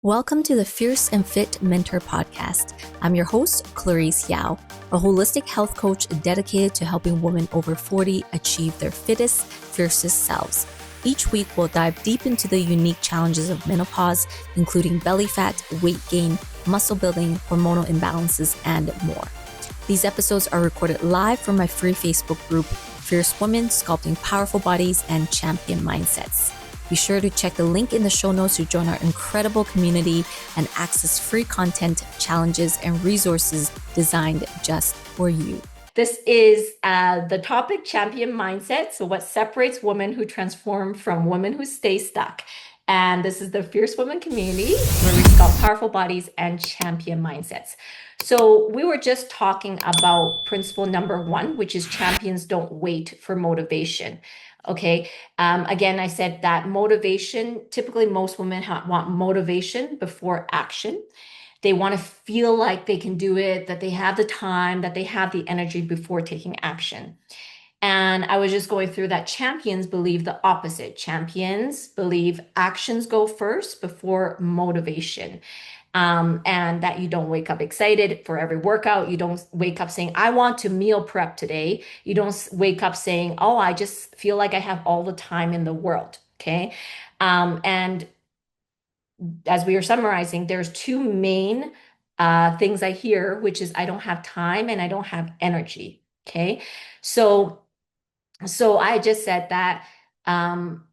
Welcome to the Fierce and Fit Mentor Podcast. I'm your host, 𝗭𝗫𝗖𝗓, a holistic health coach dedicated to helping women over 40 achieve their fittest, fiercest selves. Each week, we'll dive deep into the unique challenges of menopause, including belly fat, weight gain, muscle building, hormonal imbalances, and more. These episodes are recorded live from my free Facebook group, Fierce Women Sculpting Powerful Bodies and Champion Mindsets. Be sure to check the link in the show notes to join our incredible community and access free content, challenges, and resources designed just for you. This is the topic, Champion Mindset. So what separates women who transform from women who stay stuck? And this is the Fierce Women community where we sculpt powerful bodies and champion mindsets. So we were just talking about principle number 1, which is champions don't wait for motivation. Okay. Again, I said that motivation, typically most women want motivation before action. They want to feel like they can do it, that they have the time, that they have the energy before taking action. And I was just going through that champions believe the opposite. Champions believe actions go first before motivation. And that you don't wake up excited for every workout. You don't wake up saying, I want to meal prep today. You don't wake up saying, oh, I just feel like I have all the time in the world. Okay. And as we are summarizing, there's 2 main things I hear, which is I don't have time and I don't have energy. Okay. So I just said that,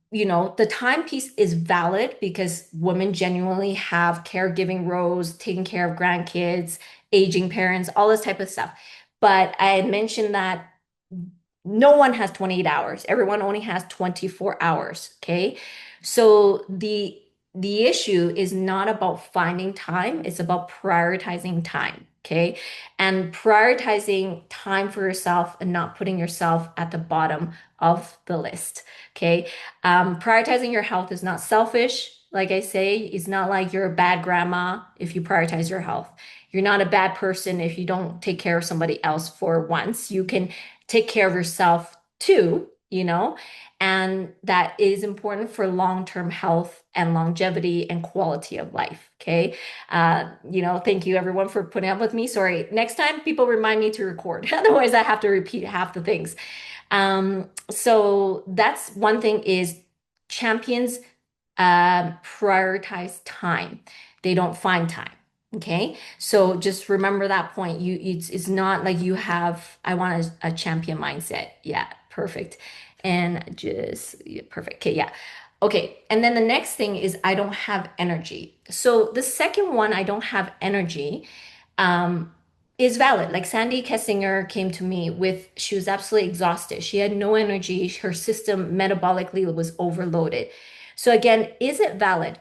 the time piece is valid because women genuinely have caregiving roles, taking care of grandkids, aging parents, all this type of stuff. But I had mentioned that no one has 28 hours. Everyone only has 24 hours. Okay. So the issue is not about finding time. It's about prioritizing time. Okay. And prioritizing time for yourself and not putting yourself at the bottom of the list. Okay. Prioritizing your health is not selfish. Like I say, it's not like you're a bad grandma if you prioritize your health. You're not a bad person if you don't take care of somebody else for once. You can take care of yourself too, and that is important for long-term health and longevity and quality of life. Okay. Thank you everyone for putting up with me. Sorry. Next time people remind me to record. Otherwise I have to repeat half the things. So that's one thing is champions prioritize time. They don't find time. Okay. So just remember that point. It's not like you have, I want a champion mindset. Yeah. Perfect. And perfect. Okay. Yeah. Okay. And then the next thing is I don't have energy. So the second one, I don't have energy, is valid. Like Sandy Kessinger came to me she was absolutely exhausted. She had no energy. Her system metabolically was overloaded. So again, is it valid?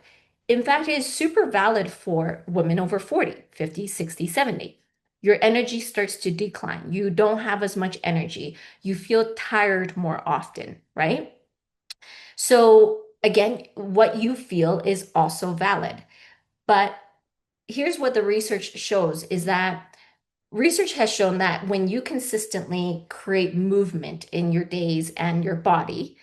In fact, it is super valid for women over 40, 50, 60, 70. Your energy starts to decline. You don't have as much energy. You feel tired more often, right? So again, what you feel is also valid. But here's what the research shows is that research has shown that when you consistently create movement in your days and your body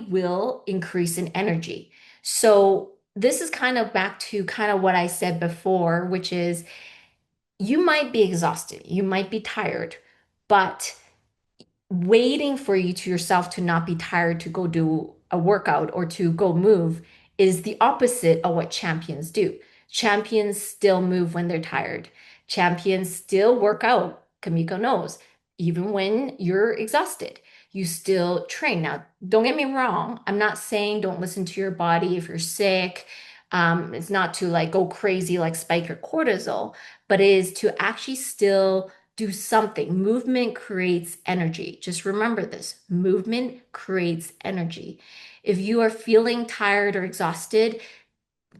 will increase in energy. So this is kind of back to kind of what I said before, which is you might be exhausted, you might be tired, but waiting for you to yourself to not be tired to go do a workout or to go move is the opposite of what champions do. Champions still move when they're tired. Champions still work out. Kamiko knows, even when you're exhausted, you still train. Now, don't get me wrong. I'm not saying don't listen to your body if you're sick. It's not to like go crazy, like spike your cortisol, but it is to actually still do something. Movement creates energy. Just remember this. Movement creates energy. If you are feeling tired or exhausted,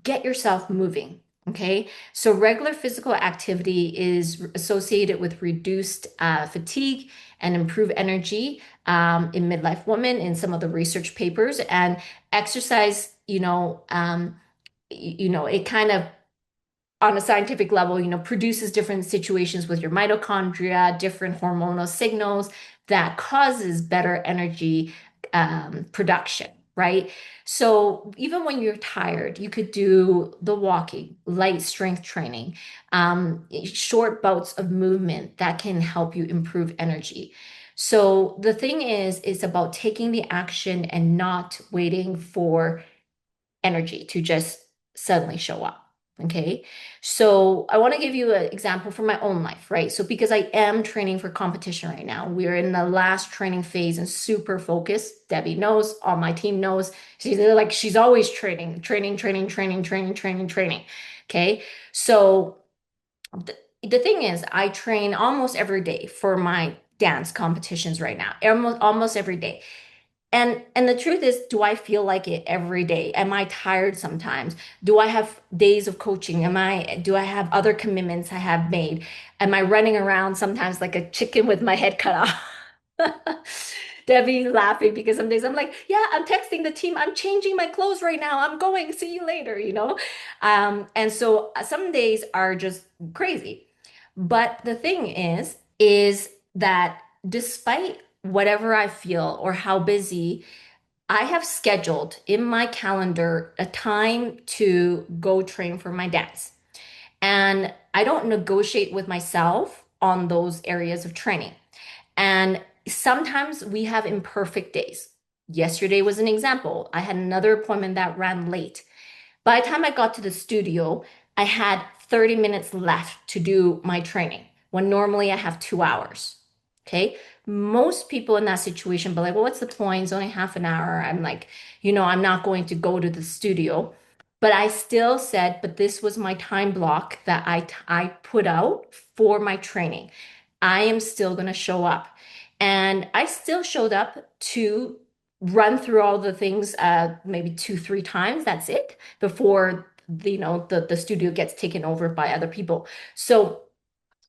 get yourself moving. Okay. So regular physical activity is associated with reduced fatigue and improved energy in midlife women in some of the research papers. And exercise, it kind of on a scientific level, produces different situations with your mitochondria, different hormonal signals that causes better energy production. right? So even when you're tired, you could do the walking, light strength training, short bouts of movement that can help you improve energy. So the thing is, it's about taking the action and not waiting for energy to just suddenly show up. Okay. So I want to give you an example from my own life, right? So because I am training for competition right now, we're in the last training phase and super focused. Debbie knows, all my team knows. She's always training, training, training, training, training, training, training. Okay. So the thing is, I train almost every day for my dance competitions right now, almost every day. And the truth is, do I feel like it every day? Am I tired sometimes? Do I have days of coaching? Do I have other commitments I have made? Am I running around sometimes like a chicken with my head cut off? Debbie laughing because some days I'm like, yeah, I'm texting the team, I'm changing my clothes right now. I'm going, see you later, you know? And so some days are just crazy. But the thing is that despite whatever I feel or how busy, I have scheduled in my calendar a time to go train for my dance. And I don't negotiate with myself on those areas of training. And sometimes we have imperfect days. Yesterday was an example. I had another appointment that ran late. By the time I got to the studio, I had 30 minutes left to do my training when normally I have 2 hours. Okay. Most people in that situation be like, well, what's the point? It's only half an hour. I'm like, I'm not going to go to the studio. But I still said, but this was my time block that I put out for my training. I am still going to show up. And I still showed up to run through all the things, maybe 2, 3 times. That's it before the studio gets taken over by other people. So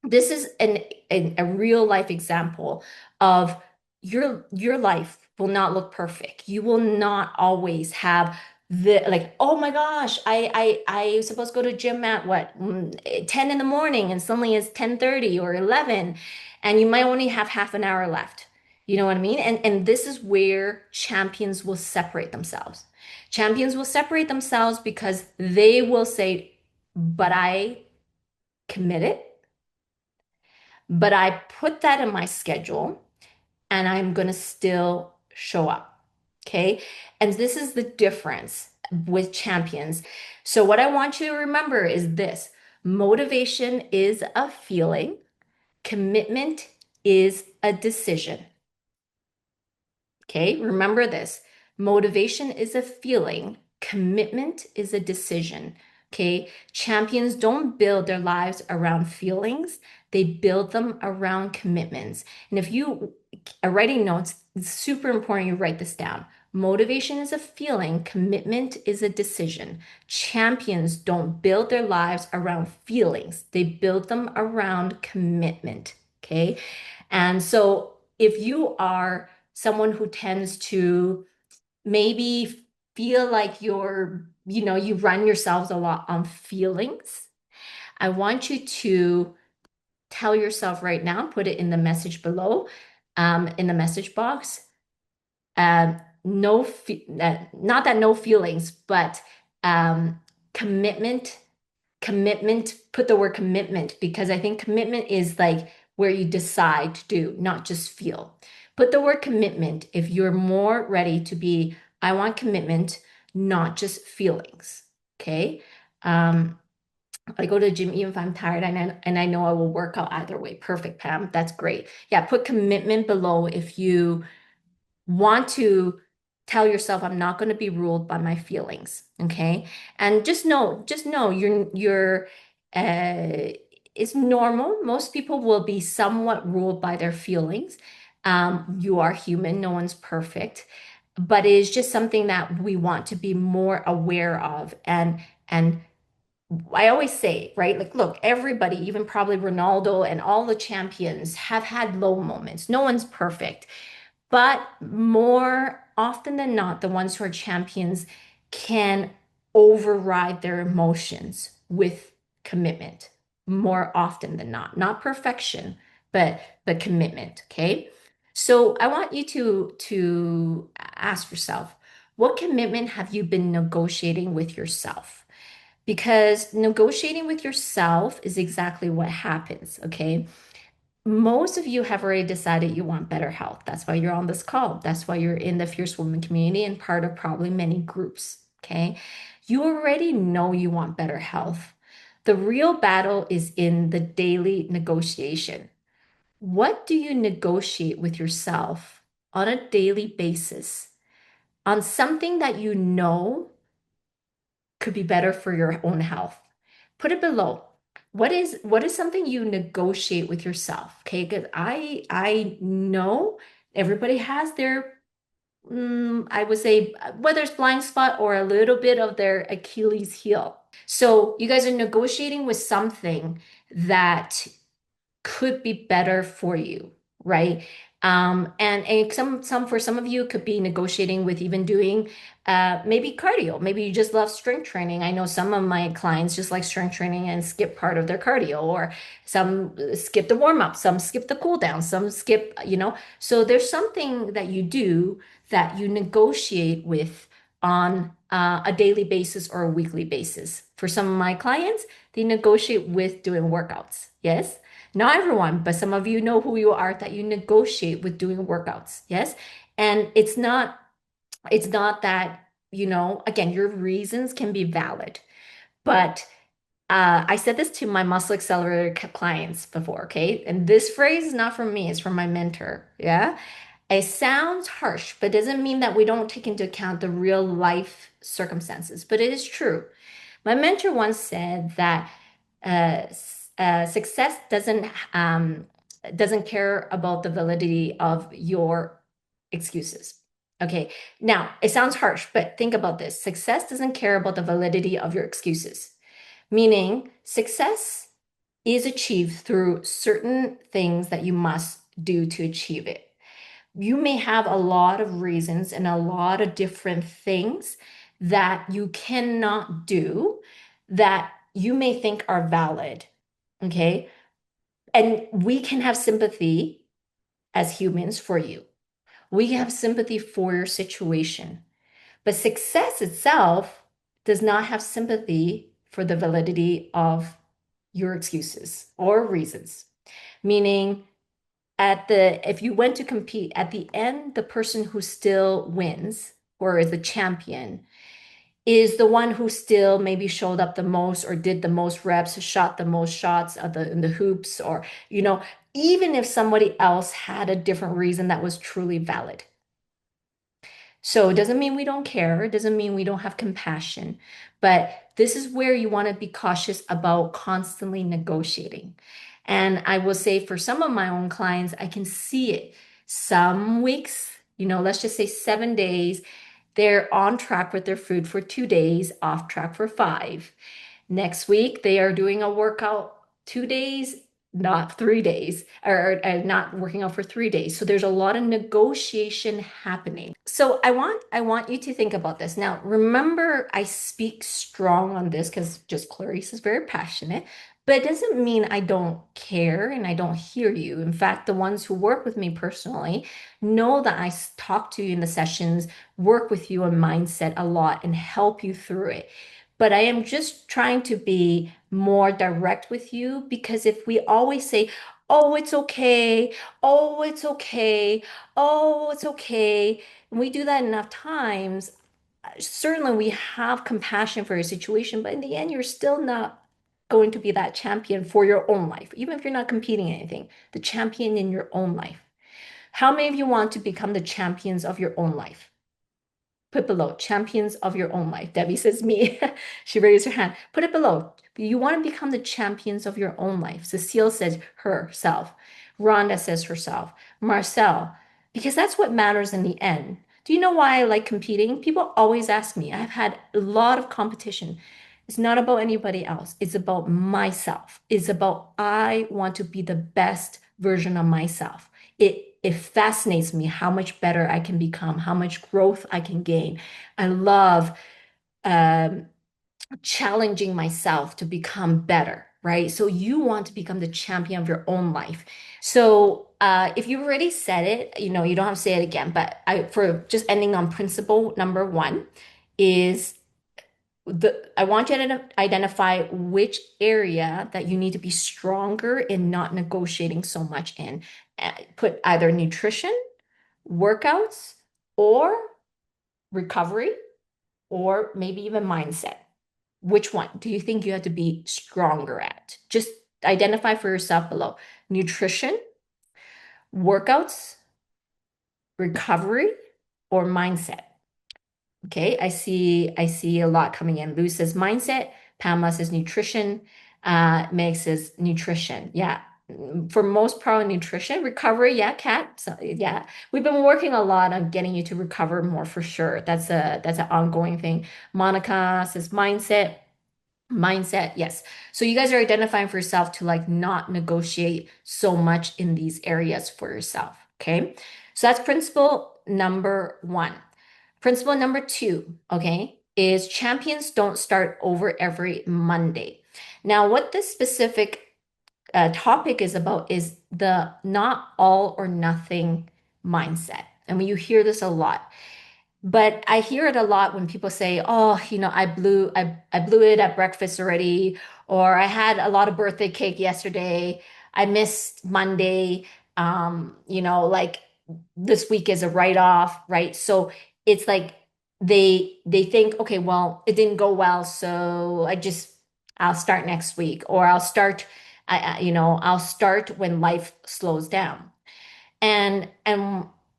this is a real life example of your life will not look perfect. You will not always have the like, oh my gosh, I supposed to go to gym at what 10 in the morning and suddenly it's 10:30 or 11 and you might only have half an hour left. You know what I mean? And this is where champions will separate themselves. Champions will separate themselves because they will say, but I committed, but I put that in my schedule and I'm going to still show up. Okay. And this is the difference with champions. So, what I want you to remember is this: motivation is a feeling, commitment is a decision. Okay. Remember this: motivation is a feeling, commitment is a decision. Okay. Champions don't build their lives around feelings, they build them around commitments. And if you are writing notes, it's super important you write this down. Motivation is a feeling, commitment is a decision. Champions don't build their lives around feelings, they build them around commitment. Okay. And so if you are someone who tends to maybe feel like you run yourselves a lot on feelings, I want you to tell yourself right now, put it in the message below, in the message box. Not that no feelings, but commitment, put the word commitment because I think commitment is like where you decide to do, not just feel. Put the word commitment if you're more ready to be, I want commitment, not just feelings. Okay. I go to the gym even if I'm tired and I know I will work out either way. Perfect, Pam. That's great. Yeah, put commitment below if you want to tell yourself I'm not going to be ruled by my feelings. Okay. And just know you're it's normal. Most people will be somewhat ruled by their feelings. You are human, no one's perfect, but it is just something that we want to be more aware of. And I always say, right, like, look, everybody, even probably Ronaldo and all the champions have had low moments. No one's perfect. But more often than not, the ones who are champions can override their emotions with commitment more often than not. Not perfection, but commitment. Okay. So I want you to ask yourself, What commitment have you been negotiating with yourself? Because negotiating with yourself is exactly what happens, okay? Most of you have already decided you want better health. That's why you're on this call. That's why you're in the Fierce Woman community and part of probably many groups, okay? You already know you want better health. The real battle is in the daily negotiation. What do you negotiate with yourself on a daily basis on something that you know could be better for your own health? Put it below. What is something you negotiate with yourself? Okay, because I know everybody has their I would say whether it's blind spot or a little bit of their Achilles heel. So you guys are negotiating with something that could be better for you, right? And some for some of you could be negotiating with even doing maybe cardio. Maybe you just love strength training. I know some of my clients just like strength training and skip part of their cardio, or some skip the warm up, some skip the cool down, some skip, So there's something that you do that you negotiate with on a daily basis or a weekly basis. For some of my clients, they negotiate with doing workouts. Yes. Not everyone, but some of you know who you are that you negotiate with doing workouts. Yes. And it's not that, again, your reasons can be valid, but I said this to my muscle accelerator clients before, okay? And this phrase is not from me, it's from my mentor. Yeah. It sounds harsh, but doesn't mean that we don't take into account the real life circumstances, but it is true. My mentor once said that success doesn't care about the validity of your excuses. Okay, now it sounds harsh, but think about this. Success doesn't care about the validity of your excuses, meaning success is achieved through certain things that you must do to achieve it. You may have a lot of reasons and a lot of different things that you cannot do that you may think are valid. Okay. And we can have sympathy as humans for you. We have sympathy for your situation. But success itself does not have sympathy for the validity of your excuses or reasons. Meaning, if you went to compete at the end, the person who still wins or is the champion is the one who still maybe showed up the most or did the most reps, shot the most shots in the hoops, or, even if somebody else had a different reason that was truly valid. So it doesn't mean we don't care. It doesn't mean we don't have compassion. But this is where you want to be cautious about constantly negotiating. And I will say for some of my own clients, I can see it. Some weeks, let's just say 7 days, they're on track with their food for 2 days, off track for 5. Next week, they are doing a workout 2 days, not 3 days, or not working out for 3 days. So there's a lot of negotiation happening. So I want you to think about this. Now, remember, I speak strong on this because just Clarice is very passionate, but it doesn't mean I don't care and I don't hear you. In fact, the ones who work with me personally know that I talk to you in the sessions, work with you on mindset a lot, and help you through it. But I am just trying to be more direct with you, because if we always say, oh, it's okay, oh, it's okay, oh, it's okay, and we do that enough times, certainly we have compassion for your situation, but in the end, you're still not going to be that champion for your own life, even if you're not competing in anything, the champion in your own life. How many of you want to become the champions of your own life? Put below, champions of your own life. Debbie says me. She raised her hand. Put it below. You want to become the champions of your own life. Cecile says herself. Rhonda says herself. Marcel, because that's what matters in the end. Do you know why I like competing? People always ask me. I've had a lot of competition. It's not about anybody else. It's about myself. It's about I want to be the best version of myself. It fascinates me how much better I can become, how much growth I can gain. I love challenging myself to become better, right? So you want to become the champion of your own life. So if you already said it, you don't have to say it again, but for just ending on principle number one is I want you to identify which area that you need to be stronger in not negotiating so much in. Put either nutrition, workouts, or recovery, or maybe even mindset. Which one do you think you have to be stronger at? Just identify for yourself below. Nutrition, workouts, recovery, or mindset. Okay, I see a lot coming in. Lou says mindset, Pamela says nutrition, Meg says nutrition. Yeah. For most part, nutrition, recovery, yeah, Kat. So, yeah. We've been working a lot on getting you to recover more for sure. That's an ongoing thing. Monica says mindset. Mindset, yes. So you guys are identifying for yourself to like not negotiate so much in these areas for yourself. Okay. So that's principle number one. Principle number two, okay, is champions don't start over every Monday. Now, what this specific topic is about is the not all or nothing mindset. And when you hear this a lot, but I hear it a lot when people say, "Oh, I blew it at breakfast already," or "I had a lot of birthday cake yesterday. I missed Monday. Like this week is a write-off, right?" So it's like they think, "Okay, well, it didn't go well, so I'll start next week, or I'll start when life slows down." And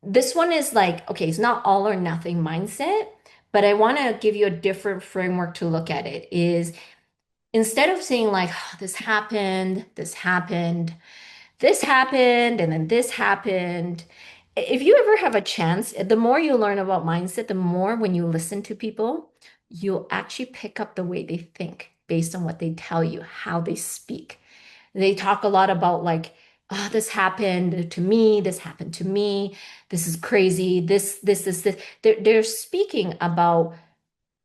this one is like, okay, it's not all or nothing mindset, but I want to give you a different framework to look at it is instead of saying like, "Oh, this happened, this happened, this happened, and then this happened." If you ever have a chance, the more you learn about mindset, the more when you listen to people, you'll actually pick up the way they think based on what they tell you, how they speak. They talk a lot about like, "Oh, this happened to me, this happened to me, this is crazy, this. They're speaking about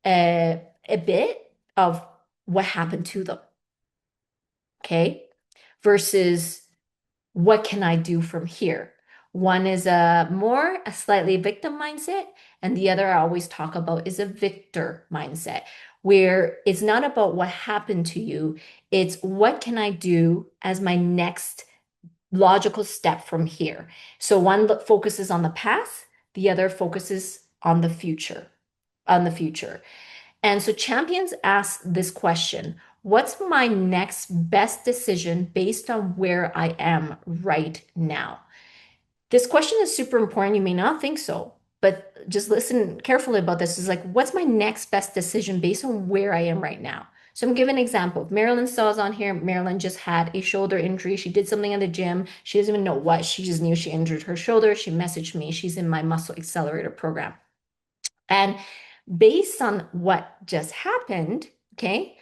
a bit of what happened to them, okay? Versus what can I do from here? One is a slightly victim mindset, and the other I always talk about is a victor mindset, where it's not about what happened to you, it's what can I do as my next logical step from here. So one focuses on the past, the other focuses on the future, on the future. And so champions ask this question, what's my next best decision based on where I am right now? This question is super important. You may not think so, but just listen carefully about this. Is like, what's my next best decision based on where I am right now? So I'm giving an example. If Marilyn Stall's on here, Marilyn just had a shoulder injury. She did something at the gym. She doesn't even know what. She just knew she injured her shoulder. She messaged me. She's in my muscle accelerator program. And based on what just happened, okay,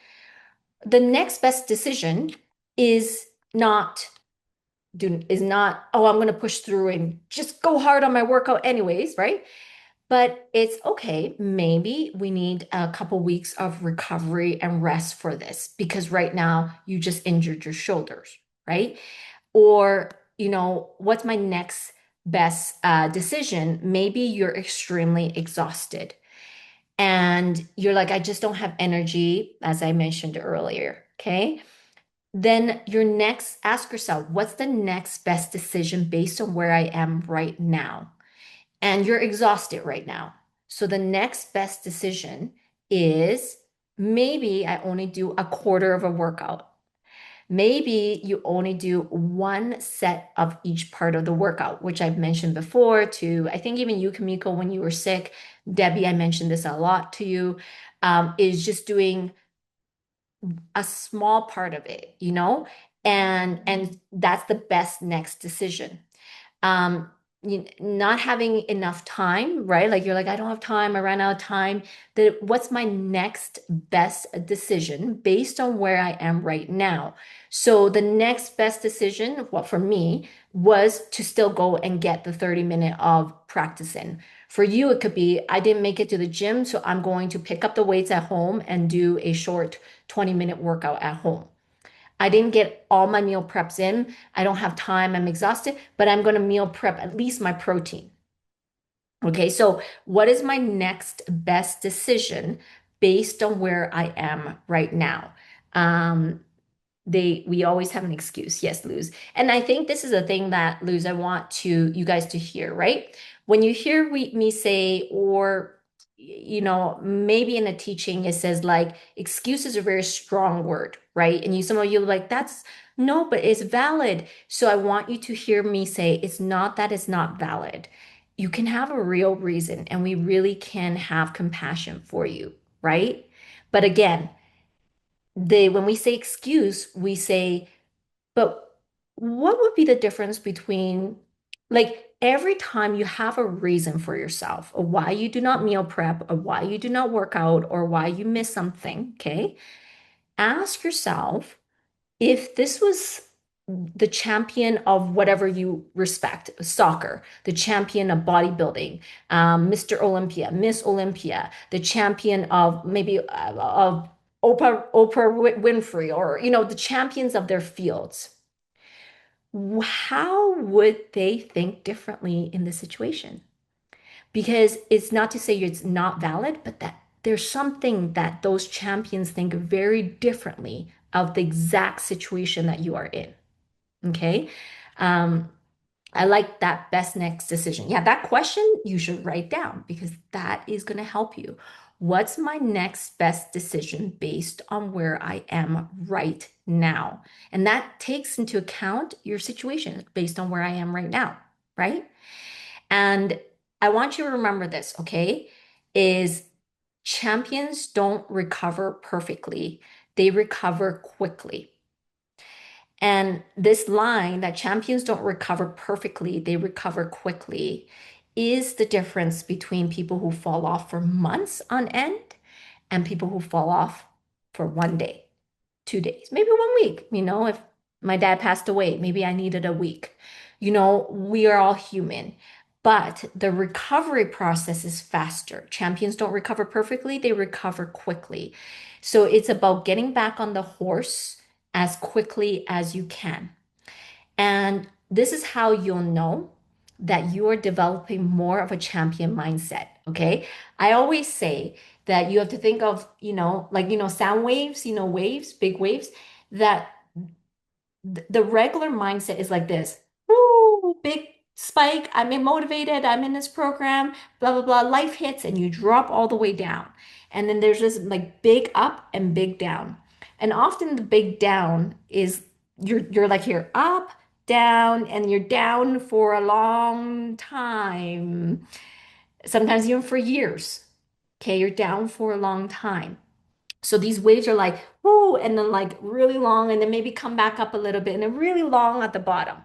the next best decision is not oh, I'm going to push through and just go hard on my workout anyways, right? But it's okay. Maybe we need a couple weeks of recovery and rest for this because right now you just injured your shoulders, right? Or, what's my next best decision? Maybe you're extremely exhausted and you're like, "I just don't have energy," as I mentioned earlier, okay? Then ask yourself, what's the next best decision based on where I am right now? And you're exhausted right now. So the next best decision is maybe I only do a quarter of a workout. Maybe you only do one set of each part of the workout, which I've mentioned before to, I think even you, Kamiko, when you were sick, Debbie, I mentioned this a lot to you, is just doing a small part of it, and that's the best next decision. Not having enough time, right? Like you're like, "I don't have time, I ran out of time." What's my next best decision based on where I am right now? So the next best decision, what for me, was to still go and get the 30-minute of practicing. For you, it could be, "I didn't make it to the gym, so I'm going to pick up the weights at home and do a short 20-minute workout at home." I didn't get all my meal preps in. I don't have time. I'm exhausted, but I'm going to meal prep at least my protein. Okay, so what is my next best decision based on where I am right now? Um, we always have an excuse. Yes, Luz. And I think this is a thing that, Luz, I want you guys to hear, right? When you hear me say, or maybe in a teaching it says like excuse is a very strong word, right? And some of you are like, that's no, but it's valid. So I want you to hear me say it's not that it's not valid. You can have a real reason, and we really can have compassion for you, right? But again, when we say excuse, we say, but what would be the difference between, like, every time you have a reason for yourself, or why you do not meal prep, or why you do not work out, or why you miss something, okay? Ask yourself if this was the champion of whatever you respect, soccer, the champion of bodybuilding, Mr. Olympia, Miss Olympia, the champion of maybe of Oprah Winfrey, or the champions of their fields. How would they think differently in this situation? Because it's not to say it's not valid, but that there's something that those champions think very differently of the exact situation that you are in. Okay. Um, I like that best next decision. Yeah, that question you should write down because that is going to help you. What's my next best decision based on where I am right now? And that takes into account your situation based on where I am right now, right? And I want you to remember this, okay? Is champions don't recover perfectly, they recover quickly. And this line that champions don't recover perfectly, they recover quickly, is the difference between people who fall off for months on end and people who fall off for one day, 2 days, maybe 1 week. If my dad passed away, maybe I needed a week. We are all human, but the recovery process is faster. Champions don't recover perfectly, they recover quickly. So it's about getting back on the horse as quickly as you can. And this is how you'll know that you are developing more of a champion mindset. Okay. I always say that you have to think of, like, sound waves, waves, big waves, that the regular mindset is like this. Woo, big spike. I'm motivated. I'm in this program, blah, blah, blah. Life hits and you drop all the way down. And then there's this like big up and big down. And often the big down is you're like here up, down, and you're down for a long time. Sometimes even for years. Okay, you're down for a long time. So these waves are like, whoo, and then like really long, and then maybe come back up a little bit, and then really long at the bottom.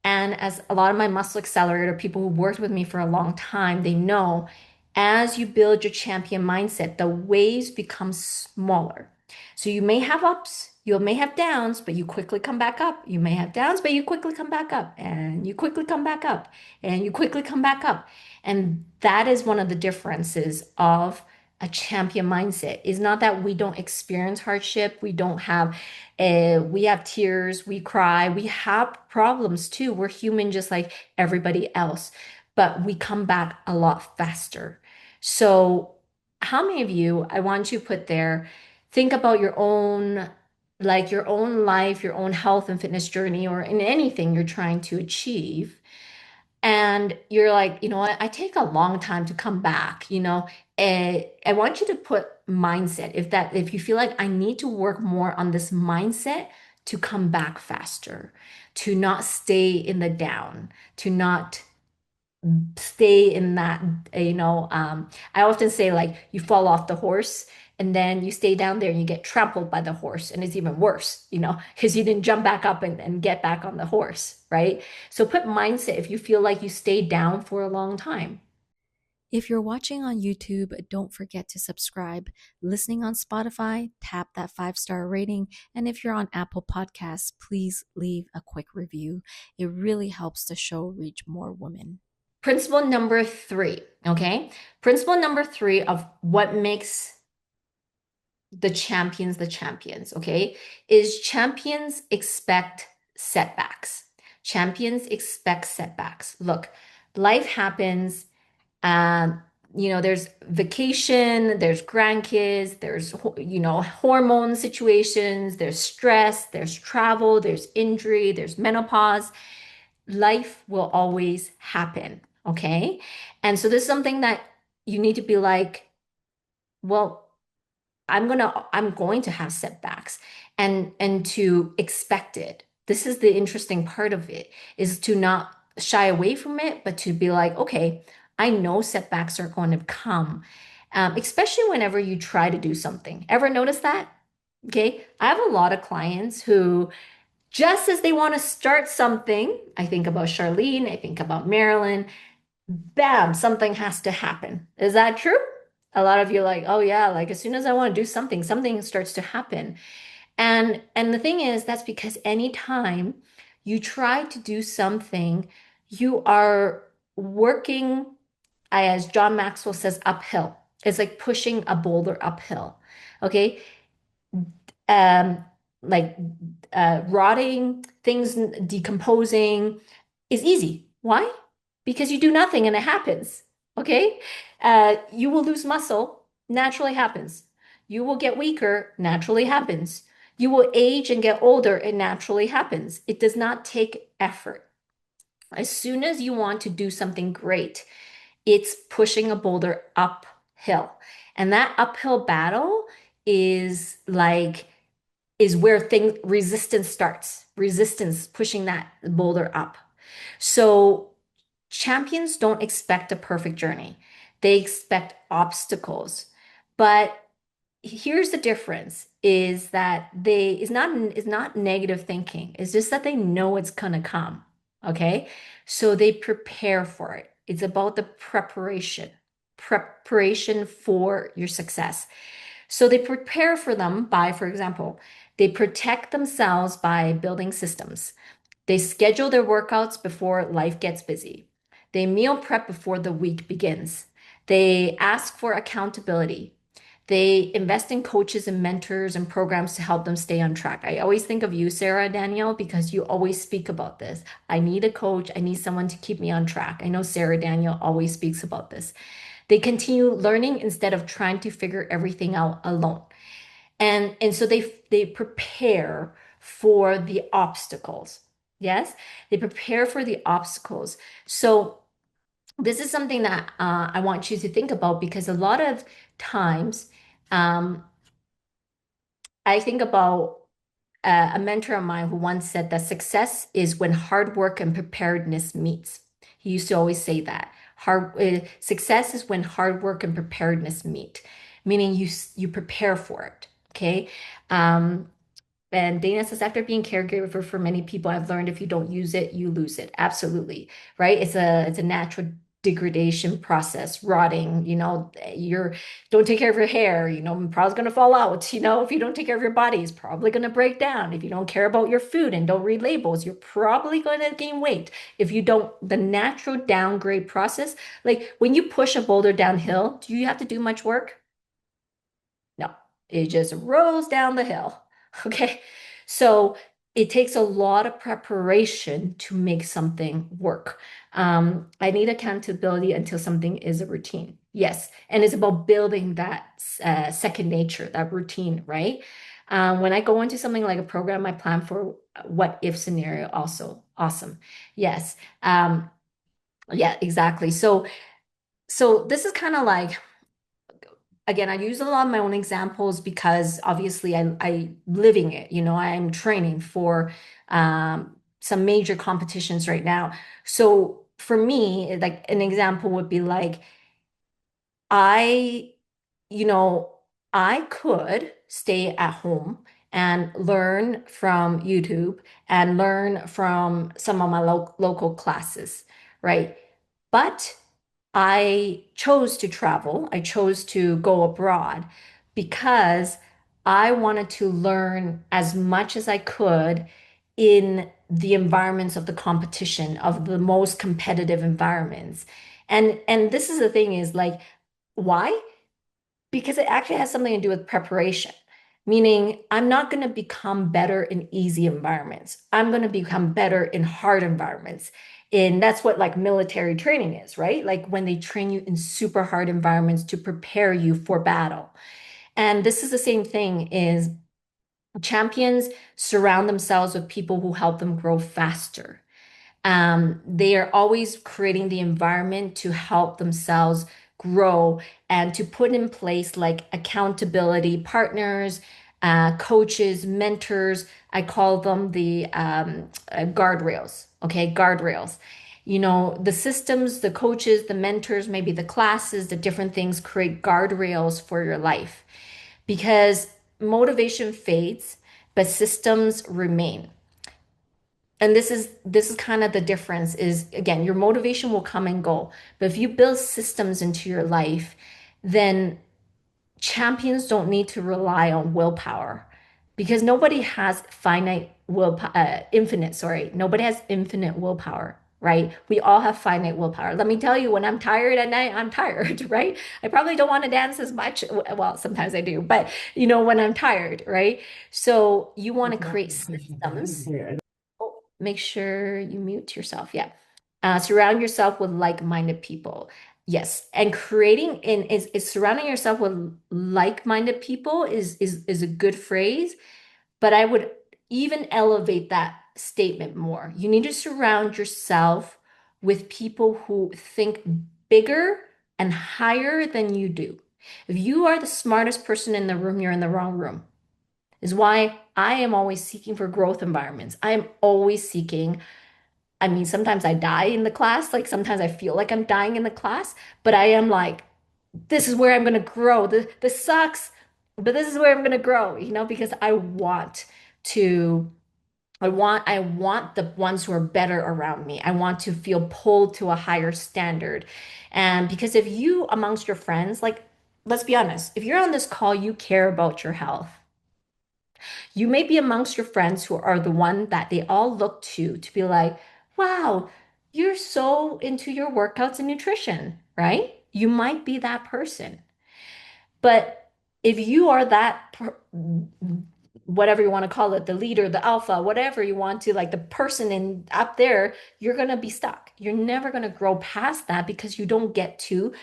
And as a lot of my muscle accelerator people who worked with me for a long time, they know as you build your champion mindset, the waves become smaller. So you may have ups, you may have downs, but you quickly come back up. You may have downs, but you quickly come back up, and you quickly come back up, and you quickly come back up. And that is one of the differences of a champion mindset. Is not that we don't experience hardship, we have tears, we cry, we have problems too. We're human just like everybody else, but we come back a lot faster. So, how many of you, I want you to put there, think about your own, like your own life, your own health and fitness journey, or in anything you're trying to achieve. And you're like, what? I take a long time to come back, I want you to put mindset. If you feel like I need to work more on this mindset to come back faster, to not stay in the down, to not stay in that, I often say like you fall off the horse and then you stay down there and you get trampled by the horse and it's even worse, because you didn't jump back up and get back on the horse, right? So put mindset if you feel like you stayed down for a long time. If you're watching on YouTube, don't forget to subscribe. Listening on Spotify, tap that 5-star rating. And if you're on Apple Podcasts, please leave a quick review. It really helps the show reach more women. Principle number 3, okay? Principle number 3 of what makes the champions, okay, is champions expect setbacks. Champions expect setbacks. Look, life happens. Um, there's vacation, there's grandkids, there's, hormone situations, there's stress, there's travel, there's injury, there's menopause. Life will always happen, okay? And so this is something that you need to be like, well, I'm going to have setbacks and to expect it. This is the interesting part of it, is to not shy away from it, but to be like, okay, I know setbacks are going to come, especially whenever you try to do something. Ever notice that? Okay, I have a lot of clients who, just as they want to start something, I think about Charlene, I think about Marilyn, bam, something has to happen. Is that true? A lot of you are like, oh yeah, like as soon as I want to do something, something starts to happen. And the thing is, that's because anytime you try to do something, you are working, as John Maxwell says, uphill. It's like pushing a boulder uphill. Okay. Um, like rotting, things decomposing is easy. Why? Because you do nothing and it happens. Okay. You will lose muscle, naturally happens. You will get weaker, naturally happens. You will age and get older, it naturally happens. It does not take effort. As soon as you want to do something great, it's pushing a boulder uphill. And that uphill battle is like, is where resistance starts. Resistance pushing that boulder up. So champions don't expect a perfect journey. They expect obstacles. But here's the difference, is that is not negative thinking. It's just that they know it's gonna come. Okay? So they prepare for it. It's about the preparation for your success. So they prepare for them by, for example, they protect themselves by building systems. They schedule their workouts before life gets busy. They meal prep before the week begins. They ask for accountability. They invest in coaches and mentors and programs to help them stay on track. I always think of you, Sarah Danielle, because you always speak about this. I need a coach. I need someone to keep me on track. I know Sarah Danielle always speaks about this. They continue learning instead of trying to figure everything out alone. And so they prepare for the obstacles. Yes, they prepare for the obstacles. So this is something that I want you to think about, because a lot of times um, I think about a mentor of mine who once said that success is when hard work and preparedness meets. He used to always say that success is when hard work and preparedness meet, meaning you prepare for it. Okay. Um, and Dana says, after being caregiver for many people, I've learned if you don't use it, you lose it. Absolutely, right? It's a natural degradation process, rotting. You're don't take care of your hair, probably gonna fall out. If you don't take care of your body, it's probably gonna break down. If you don't care about your food and don't read labels, you're probably gonna gain weight. If you don't, the natural downgrade process, like when you push a boulder downhill, do you have to do much work? No, it just rolls down the hill. Okay. So it takes a lot of preparation to make something work. I need accountability until something is a routine. Yes. And it's about building that second nature, that routine, right? When I go into something like a program, I plan for what if scenario also. Awesome. Yes. Yeah, exactly. So this is kind of like, again, I use a lot of my own examples because obviously I living it, I'm training for some major competitions right now. So for me, like an example would be like, I, you know, I could stay at home and learn from YouTube and learn from some of my local classes, right? But I chose to travel. I chose to go abroad because I wanted to learn as much as I could in the environments of the competition, of the most competitive environments. And this is the thing, is like, why? Because it actually has something to do with preparation. meaning I'm not going to become better in easy environments. I'm going to become better in hard environments. And that's what like military training is, right? Like when they train you in super hard environments to prepare you for battle. And this is the same thing is champions surround themselves with people who help them grow faster. They are always creating the environment to help themselves grow and to put in place like accountability partners, coaches, mentors. I call them the guardrails. Okay, guardrails. You know, the systems, the coaches, the mentors, maybe the classes, the different things create guardrails for your life because motivation fades, but systems remain. And this is kind of the difference is again, your motivation will come and go. But if you build systems into your life, then champions don't need to rely on willpower because nobody has nobody has infinite willpower, right? We all have finite willpower. Let me tell you, when I'm tired at night, I'm tired, right? I probably don't want to dance as much. Well, sometimes I do, but you know, when I'm tired, right? So you want to create systems. Oh, make sure you mute yourself. Yeah. Surround yourself with like-minded people. Yes. And creating in is surrounding yourself with like-minded people is a good phrase, but I would even elevate that statement more. You need to surround yourself with people who think bigger and higher than you do. If you are the smartest person in the room, you're in the wrong room is why I am always seeking for growth environments. I am always seeking. I mean, sometimes I die in the class, like sometimes I feel like I'm dying in the class, but I am like, this is where I'm going to grow. This sucks, but this is where I'm going to grow, you know, because to I want the ones who are better around me. I want to feel pulled to a higher standard. And because if you amongst your friends, like let's be honest, if you're on this call, you care about your health. You may be amongst your friends who are the one that they all look to be like, wow, you're so into your workouts and nutrition, right? You might be that person. But if you are whatever you want to call it, the leader, the alpha, whatever you want to, like the person in up there, you're going to be stuck. You're never going to grow past that because you don't get to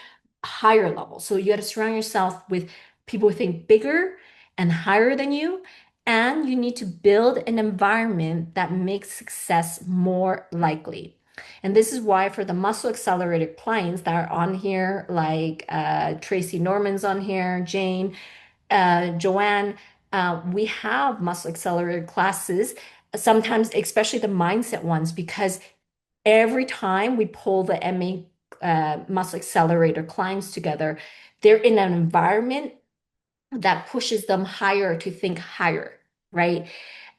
higher levels. So you got to surround yourself with people who think bigger and higher than you. And you need to build an environment that makes success more likely. And this is why for the muscle accelerated clients that are on here, like Tracy Norman's on here, Jane, Joanne, we have muscle accelerated classes, sometimes especially the mindset ones, because every time we pull the MA muscle accelerator clients together, they're in an environment that pushes them higher to think higher, right?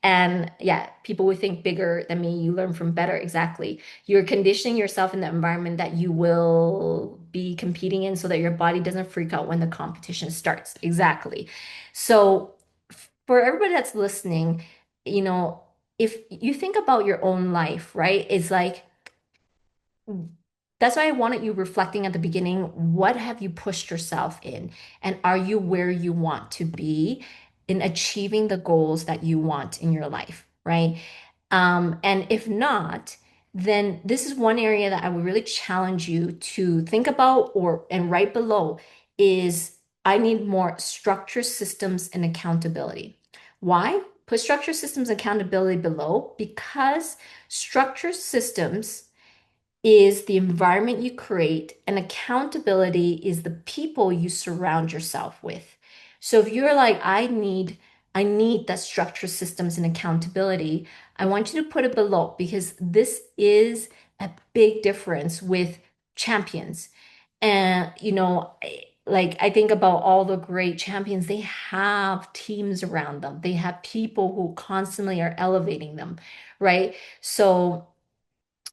And yeah, people who think bigger than me, you learn from better. Exactly. You're conditioning yourself in the environment that you will be competing in so that your body doesn't freak out when the competition starts. Exactly. So for everybody that's listening, you know, if you think about your own life, right? It's like that's why I wanted you reflecting at the beginning, what have you pushed yourself in? And are you where you want to be in achieving the goals that you want in your life, right? And if not, then this is one area that I would really challenge you to think about or and right below is I need more structure, systems, and accountability. Why? Put structure, systems, accountability below because structure systems is the environment you create, and accountability is the people you surround yourself with. So if you're like, I need that structure, systems, and accountability, I want you to put it below because this is a big difference with champions. And you know, like I think about all the great champions, they have teams around them. They have people who constantly are elevating them, right? So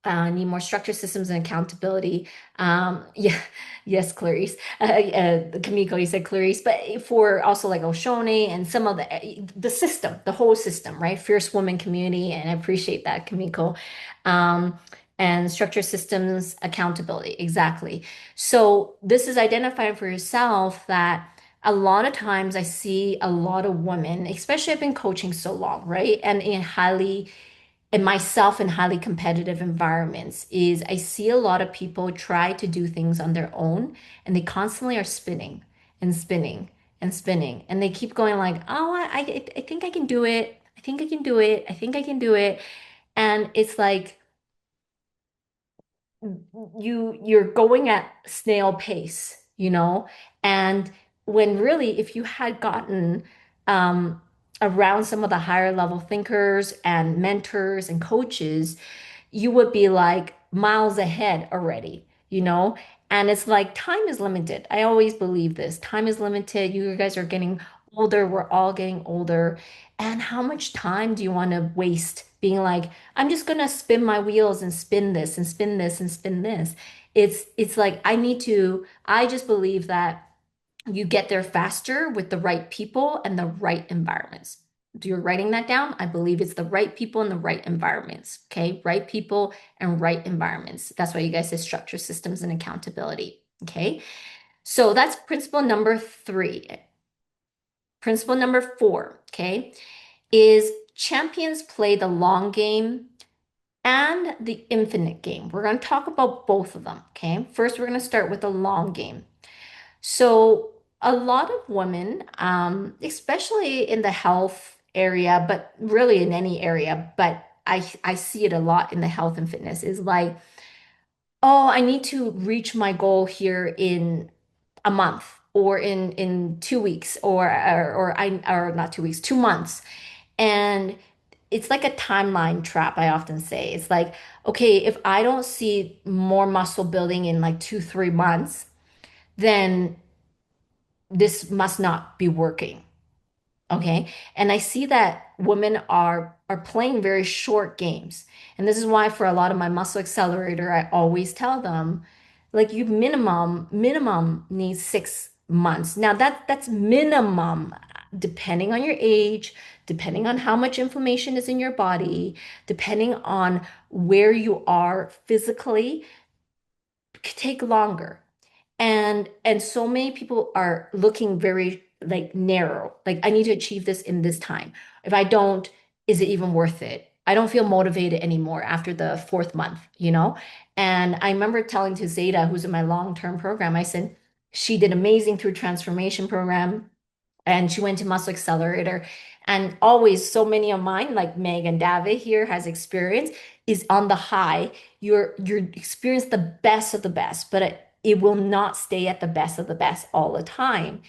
need more structure, systems, and accountability. Yeah, yes, Clarice. Kamiko, you said Clarice, but for also like Oshone and some of the system, the whole system, right? Fierce woman community, and I appreciate that, Kamiko. Um, and structure, systems, accountability, exactly. So this is identifying for yourself that a lot of times I see a lot of women, especially I've been coaching so long, right? And in myself in highly competitive environments, is I see a lot of people try to do things on their own and they constantly are spinning and spinning and spinning. And they keep going like, oh, I think I can do it. I think I can do it. I think I can do it. And it's like, you're going at snail pace, and when really if you had gotten um, around some of the higher level thinkers and mentors and coaches, you would be like miles ahead already, and it's like time is limited. I always believe this. Time is limited. You guys are getting older. We're all getting older. And how much time do you want to waste being like, I'm just gonna spin my wheels and spin this and spin this and spin this? It's like I just believe that you get there faster with the right people and the right environments. You're writing that down? I believe it's the right people and the right environments. Okay. Right people and right environments. That's why you guys say structure, systems, and accountability. Okay. So that's principle number 3. Principle number 4, okay, is champions play the long game and the infinite game. We're going to talk about both of them. Okay. First, we're going to start with the long game. So a lot of women, especially in the health area, but really in any area, but I see it a lot in the health and fitness, is like, oh, I need to reach my goal here in a month or in 2 weeks or not 2 weeks, 2 months. And it's like a timeline trap, I often say. It's like, okay, if I don't see more muscle building in like 2, 3 months, then this must not be working. Okay. And I see that women are playing very short games. And this is why for a lot of my muscle accelerator, I always tell them, like, you minimum needs 6 months. Now that's minimum, depending on your age, depending on how much inflammation is in your body, depending on where you are physically, it could take longer. And so many people are looking very like narrow, like I need to achieve this in this time. If I don't, is it even worth it? I don't feel motivated anymore after the fourth month. And I remember telling to Zeta, who's in my long-term program, I said she did amazing through transformation program and she went to muscle accelerator. And always so many of mine, like Meg and David here has experience, is on the high. You're experience the best of the best, but it will not stay at the best of the best all the time.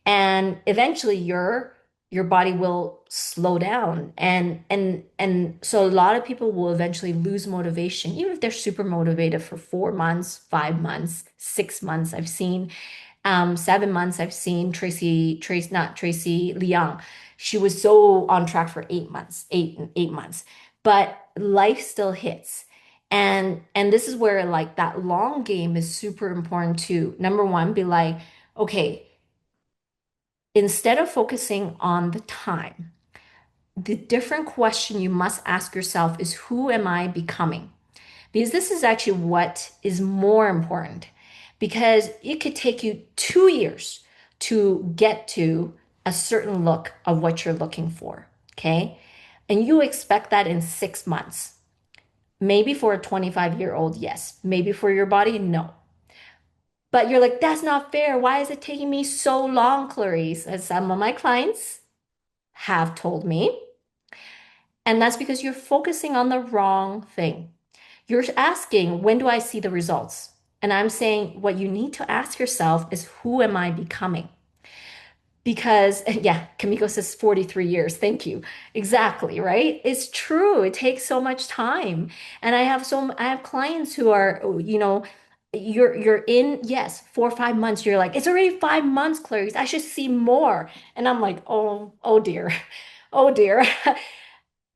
And eventually your body will slow down. And so a lot of people will eventually lose motivation, even if they're super motivated for 4 months, 5 months, 6 months. I've seen 7 months. I've seen not Tracy Liang. She was so on track for 8 months, 8 months, but life still hits. And this is where like that long game is super important too. Number one, be like, okay, instead of focusing on the time, the different question you must ask yourself is, who am I becoming? Because this is actually what is more important, because it could take you 2 years to get to a certain look of what you're looking for. Okay. And you expect that in 6 months. Maybe for a 25-year-old, yes. Maybe for your body, no. But you're like, that's not fair. Why is it taking me so long, Clarice? As some of my clients have told me. And that's because you're focusing on the wrong thing. You're asking, when do I see the results? And I'm saying what you need to ask yourself is, who am I becoming? Because, yeah, Kamiko says 43 years. Thank you. Exactly, right? It's true. It takes so much time. And I have clients who are, you're in, yes, 4 or 5 months. You're like, it's already 5 months, Clarice. I should see more. And I'm like, oh dear. Oh dear.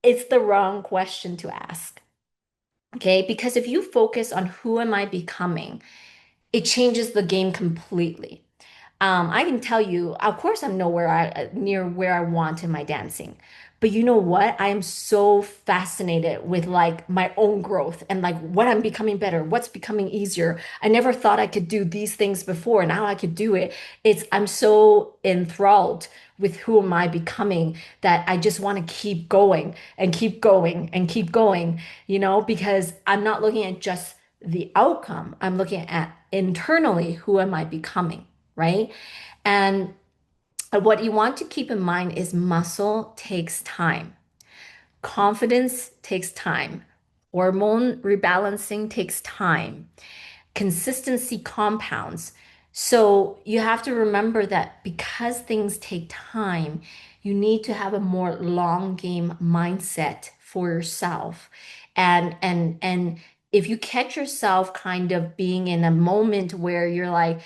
It's the wrong question to ask. Okay? Because if you focus on who am I becoming, it changes the game completely. I can tell you, of course, I'm nowhere near where I want in my dancing, But you know what? I am so fascinated with like my own growth and like what I'm becoming better, what's becoming easier. I never thought I could do these things before. Now I could do it. I'm so enthralled with who am I becoming that I just want to keep going and keep going and keep going, because I'm not looking at just the outcome. I'm looking at internally, who am I becoming, right? And what you want to keep in mind is muscle takes time. Confidence takes time. Hormone rebalancing takes time. Consistency compounds. So you have to remember that because things take time, you need to have a more long game mindset for yourself. And if you catch yourself kind of being in a moment where you're like,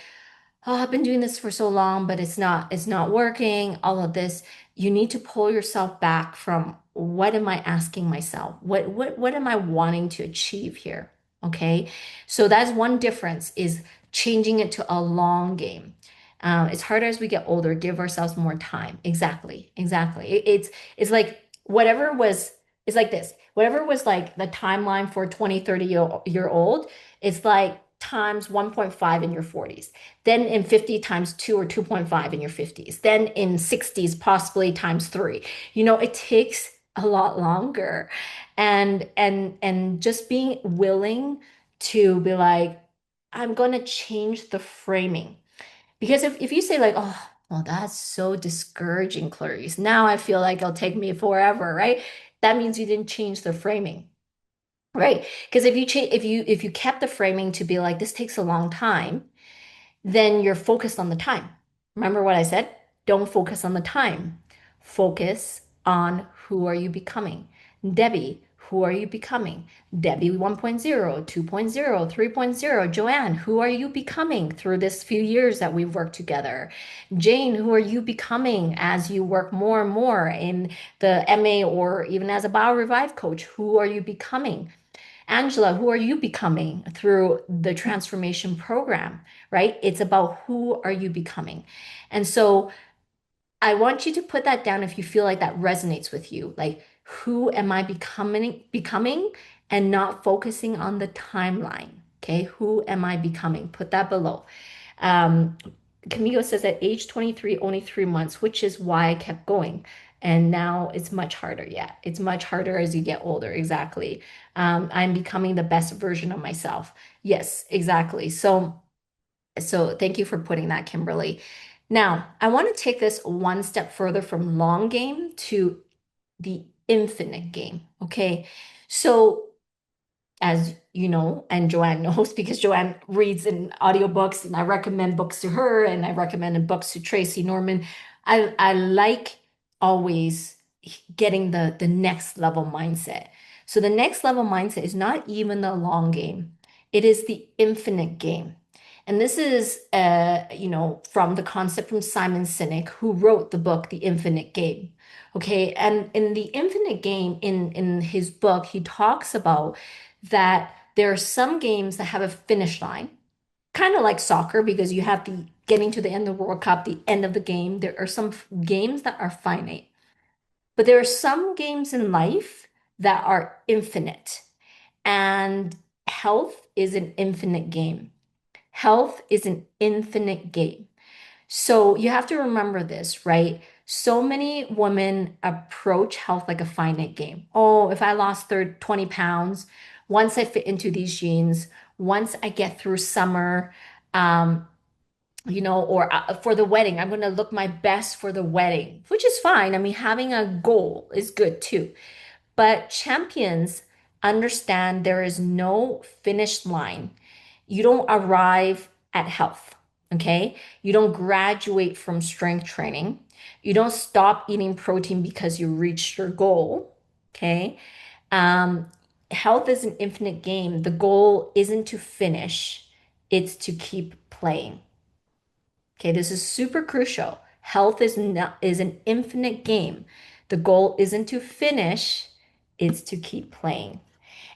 oh, I've been doing this for so long, but it's not working, all of this, you need to pull yourself back from what am I asking myself? What am I wanting to achieve here? Okay. So that's one difference is changing it to a long game. It's harder as we get older, give ourselves more time. Exactly. Exactly. It's like whatever was, it's like this, whatever was like the timeline for 20, 30 year old, it's like times 1.5 in your 40s, then in 50 times 2 or 2.5 in your 50s, then in 60s possibly times 3. It takes a lot longer. And just being willing to be like, I'm going to change the framing. Because if you say like, oh, well, that's so discouraging, Clarice. Now I feel like it'll take me forever, right? That means you didn't change the framing. Right. Because if you kept the framing to be like this takes a long time, then you're focused on the time. Remember what I said? Don't focus on the time. Focus on who are you becoming. Debbie, who are you becoming? Debbie 1.0, 2.0, 3.0. Joanne, who are you becoming through this few years that we've worked together? Jane, who are you becoming as you work more and more in the MA or even as a BioRevive coach? Who are you becoming? Angela, who are you becoming through the transformation program, right? It's about who are you becoming. And so I want you to put that down if you feel like that resonates with you. Like, who am I becoming and not focusing on the timeline? Okay, who am I becoming? Put that below. Um, Camilo says at age 23, only 3 months, which is why I kept going. And now it's much harder. Yeah, it's much harder as you get older. Exactly. I'm becoming the best version of myself. Yes, exactly. So thank you for putting that, Kimberly. Now, I want to take this one step further from long game to the infinite game. Okay. So as you know, and Joanne knows because Joanne reads in audiobooks and I recommend books to her and I recommended books to Tracy Norman. I like always getting the next level mindset. So the next level mindset is not even the long game. It is the infinite game. And this is from the concept from Simon Sinek, who wrote the book The Infinite Game. Okay, and in the infinite game in his book, he talks about that there are some games that have a finish line, kind of like soccer, because you have the getting to the end of the World Cup, the end of the game. There are some games that are finite, but there are some games in life that are infinite. And health is an infinite game. Health is an infinite game. So you have to remember this, right? So many women approach health like a finite game. Oh, if I lost 20 pounds, once I fit into these jeans, once I get through summer, um, or for the wedding, I'm going to look my best for the wedding, which is fine. I mean, having a goal is good too. But champions understand there is no finish line. You don't arrive at health, okay? You don't graduate from strength training. You don't stop eating protein because you reached your goal, okay? Um, Health is an infinite game. The goal isn't to finish, it's to keep playing. Okay, this is super crucial. Health is an infinite game. The goal isn't to finish, it's to keep playing.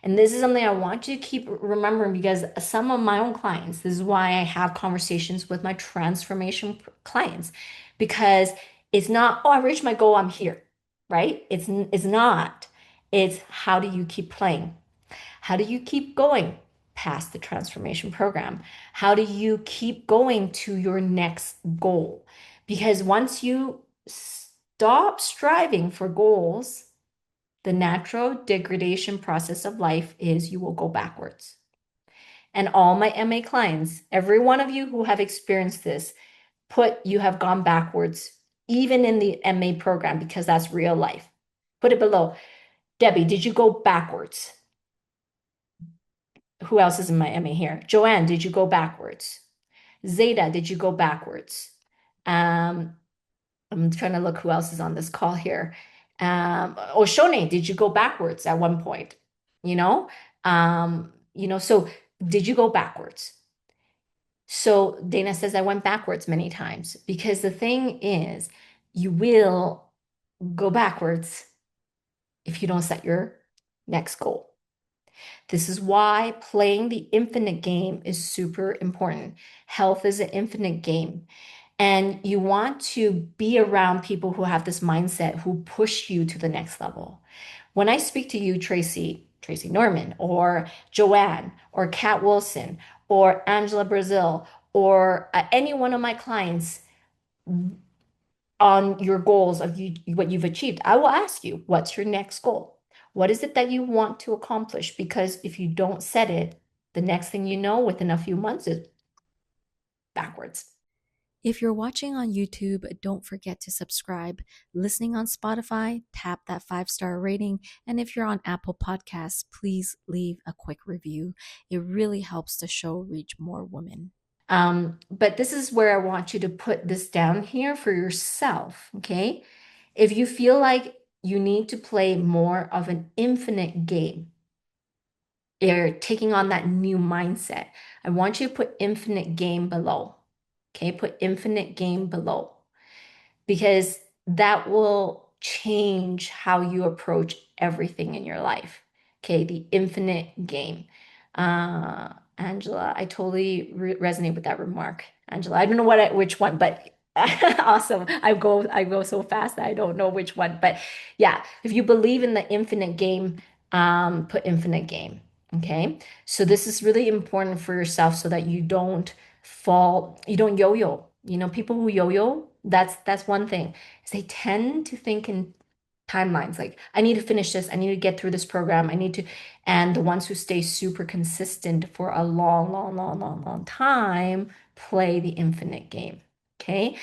And this is something I want you to keep remembering because some of my own clients, this is why I have conversations with my transformation clients, because it's not, oh, I reached my goal, I'm here. right? It's not. It's how do you keep playing? How do you keep going past the transformation program? How do you keep going to your next goal? Because once you stop striving for goals, the natural degradation process of life is you will go backwards. And all my MA clients, every one of you who have experienced this, put you have gone backwards, even in the MA program, because that's real life. Put it below. Debbie, did you go backwards? Who else is in my MA here? Joanne, did you go backwards? Zeta, did you go backwards? I'm trying to look who else is on this call here. Oshone, did you go backwards at one point? So did you go backwards? So Dana says I went backwards many times because the thing is, you will go backwards if you don't set your next goal. This is why playing the infinite game is super important. Health is an infinite game. And you want to be around people who have this mindset, who push you to the next level. When I speak to you, Tracy Norman, or Joanne, or Kat Wilson, or Angela Brazil, or any one of my clients on your goals of what you've achieved, I will ask you, what's your next goal? What is it that you want to accomplish? Because if you don't set it, the next thing you know, within a few months, is backwards. If you're watching on YouTube, don't forget to subscribe. Listening on Spotify, tap that 5-star rating. And if you're on Apple Podcasts, please leave a quick review. It really helps the show reach more women. But this is where I want you to put this down here for yourself, okay? If you feel like you need to play more of an infinite game, you're taking on that new mindset, I want you to put infinite game below, okay? Put infinite game below because that will change how you approach everything in your life, okay? The infinite game. Angela, I totally resonate with that remark. Angela, I don't know which one, but awesome. I go so fast that I don't know which one. But yeah, if you believe in the infinite game, put infinite game. Okay. So this is really important for yourself so that you don't fall, you don't yo-yo. People who yo-yo, that's one thing, is they tend to think in timelines. Like, I need to finish this, I need to get through this program, and the ones who stay super consistent for a long, long, long, long, long time play the infinite game. Okay.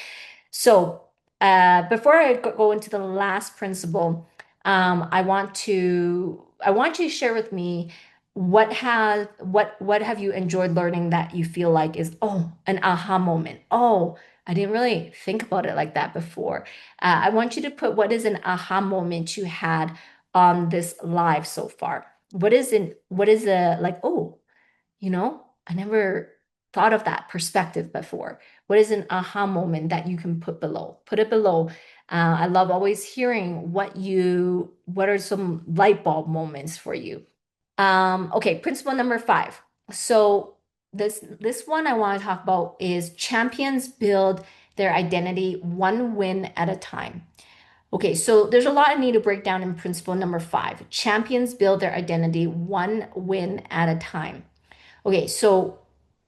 So before I go into the last principle, I want you to share with me what have you enjoyed learning that you feel like is an aha moment. Oh, I didn't really think about it like that before. I want you to put what is an aha moment you had on this live so far. What is a like, I never thought of that perspective before. What is an aha moment that you can put below? Put it below. I love always hearing what are some light bulb moments for you. Okay, principle number 5. So this one I want to talk about is champions build their identity one win at a time. Okay, so there's a lot I need to break down in principle number 5. Champions build their identity one win at a time. Okay, so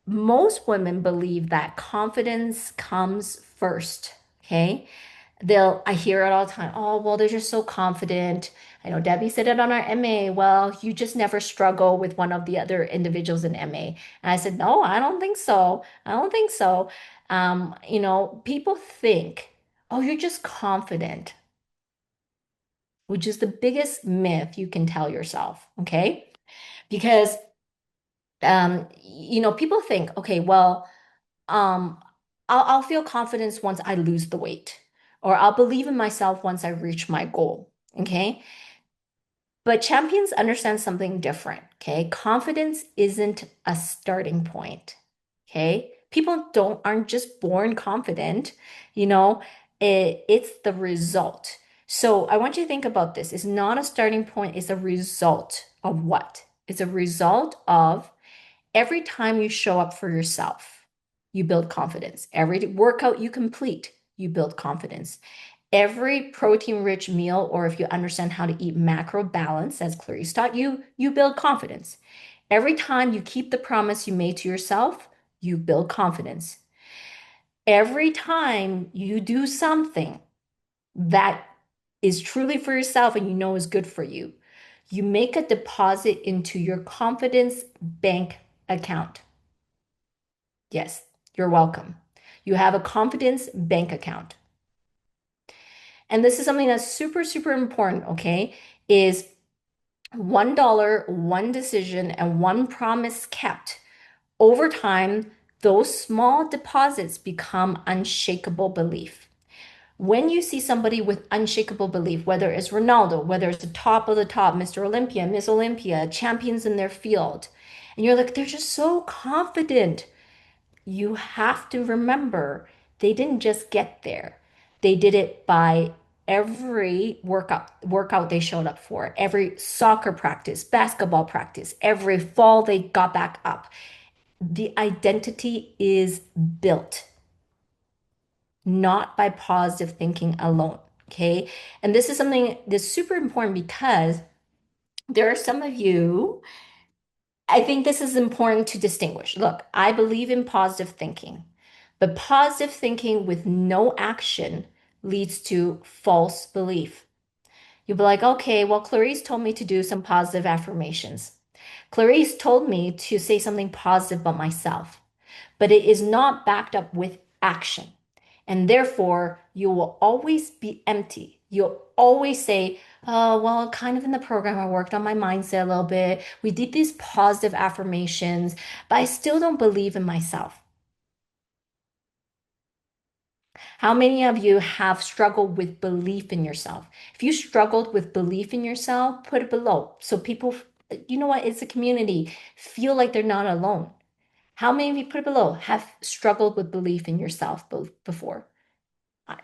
most women believe that confidence comes first. Okay. I hear it all the time. Oh, well, they're just so confident. I know Debbie said it on our MA. Well, you just never struggle with one of the other individuals in MA. And I said, no, I don't think so. I don't think so. People think, oh, you're just confident, which is the biggest myth you can tell yourself. Okay. Because, people think, okay, well, um, I'll feel confidence once I lose the weight, or I'll believe in myself once I reach my goal. Okay. But champions understand something different. Okay. Confidence isn't a starting point. Okay. People aren't just born confident, it's the result. So I want you to think about this. It's not a starting point, it's a result of what? It's a result of every time you show up for yourself, you build confidence. Every workout you complete, you build confidence. Every protein-rich meal, or if you understand how to eat macro balance, as Clarice taught you, you build confidence. Every time you keep the promise you made to yourself, you build confidence. Every time you do something that is truly for yourself and you know is good for you, you make a deposit into your confidence bank account. Yes, you're welcome. You have a confidence bank account. And this is something that's super, super important, okay? Is $1, one decision, and one promise kept. Over time, those small deposits become unshakable belief. When you see somebody with unshakable belief, whether it's Ronaldo, whether it's the top of the top, Mr. Olympia, Miss Olympia, champions in their field, and you're like, they're just so confident. You have to remember they didn't just get there. They did it by every workout they showed up for, every soccer practice, basketball practice, every fall they got back up. The identity is built, not by positive thinking alone. Okay. And this is something that's super important because there are some of you, I think this is important to distinguish. Look, I believe in positive thinking, but positive thinking with no action leads to false belief. You'll be like, okay, well, Clarice told me to do some positive affirmations. Clarice told me to say something positive about myself, but it is not backed up with action. And therefore, you will always be empty. You'll always say, oh, well, kind of in the program, I worked on my mindset a little bit. We did these positive affirmations, but I still don't believe in myself. How many of you have struggled with belief in yourself? If you struggled with belief in yourself, put it below. So people, you know what, it's a community, feel like they're not alone. How many of you, put it below, have struggled with belief in yourself before?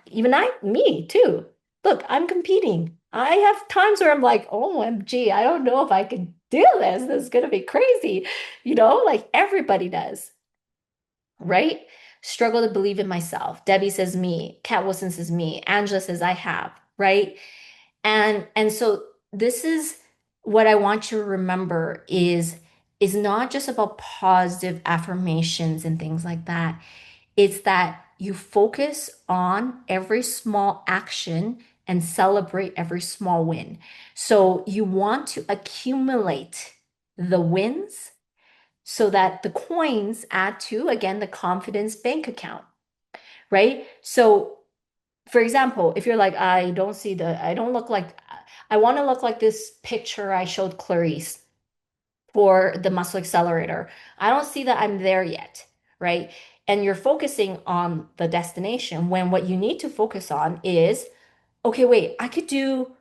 Even me too. Look, I'm competing. I have times where I'm like, OMG, I don't know if I can do this. This is going to be crazy. Like everybody does, right? Struggle to believe in myself. Debbie says me. Kat Wilson says me. Angela says I have, right? And so this is what I want you to remember is not just about positive affirmations and things like that. It's that you focus on every small action and celebrate every small win. So you want to accumulate the wins so that the coins add to, again, the confidence bank account, right? So, for example, if you're like, I don't look like, I want to look like this picture I showed Clarice for the muscle accelerator. I don't see that I'm there yet, right? And you're focusing on the destination when what you need to focus on is, okay, wait, I could do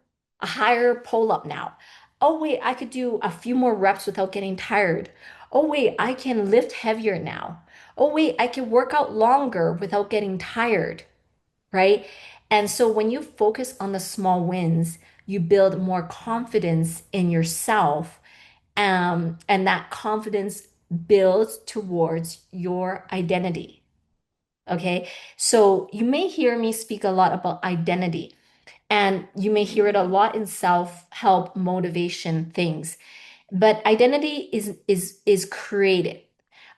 a higher pull up now. Oh, wait, I could do a few more reps without getting tired. Oh, wait, I can lift heavier now. Oh, wait, I can work out longer without getting tired, right? And so when you focus on the small wins, you build more confidence in yourself, and that confidence builds towards your identity. Okay. So you may hear me speak a lot about identity, and you may hear it a lot in self-help motivation things. But identity is created.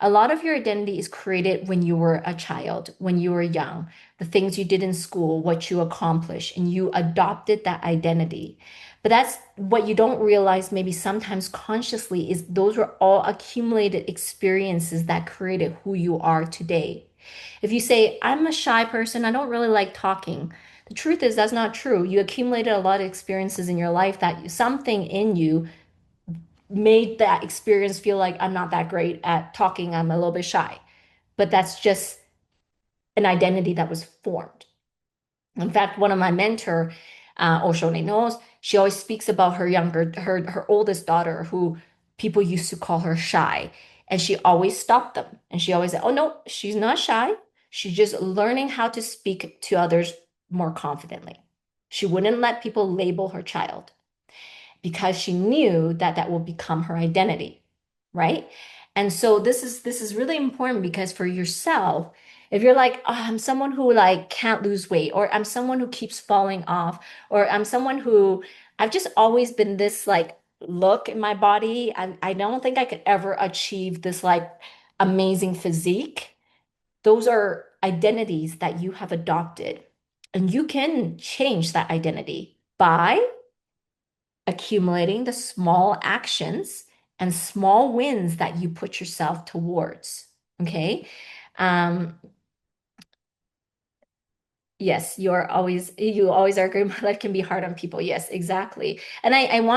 A lot of your identity is created when you were a child, when you were young, the things you did in school, what you accomplished, and you adopted that identity. But that's what you don't realize, maybe sometimes consciously, is those were all accumulated experiences that created who you are today. If you say, I'm a shy person, I don't really like talking, the truth is that's not true. You accumulated a lot of experiences in your life that something in you made that experience feel like I'm not that great at talking, I'm a little bit shy. But that's just an identity that was formed. In fact, one of my mentor, Oshone knows, she always speaks about her oldest daughter, who people used to call her shy. And she always stopped them. And she always said, oh no, she's not shy. She's just learning how to speak to others more confidently. She wouldn't let people label her child because she knew that that will become her identity, right? And so this is really important because for yourself, If you're like, oh, I'm someone who like can't lose weight, or I'm someone who keeps falling off, or I'm someone who I've just always been this like look in my body. I don't think I could ever achieve this like amazing physique. Those are identities that you have adopted. And you can change that identity by accumulating the small actions and small wins that you put yourself towards. Okay. Um, yes, you always argue my life can be hard on people. Yes, exactly. And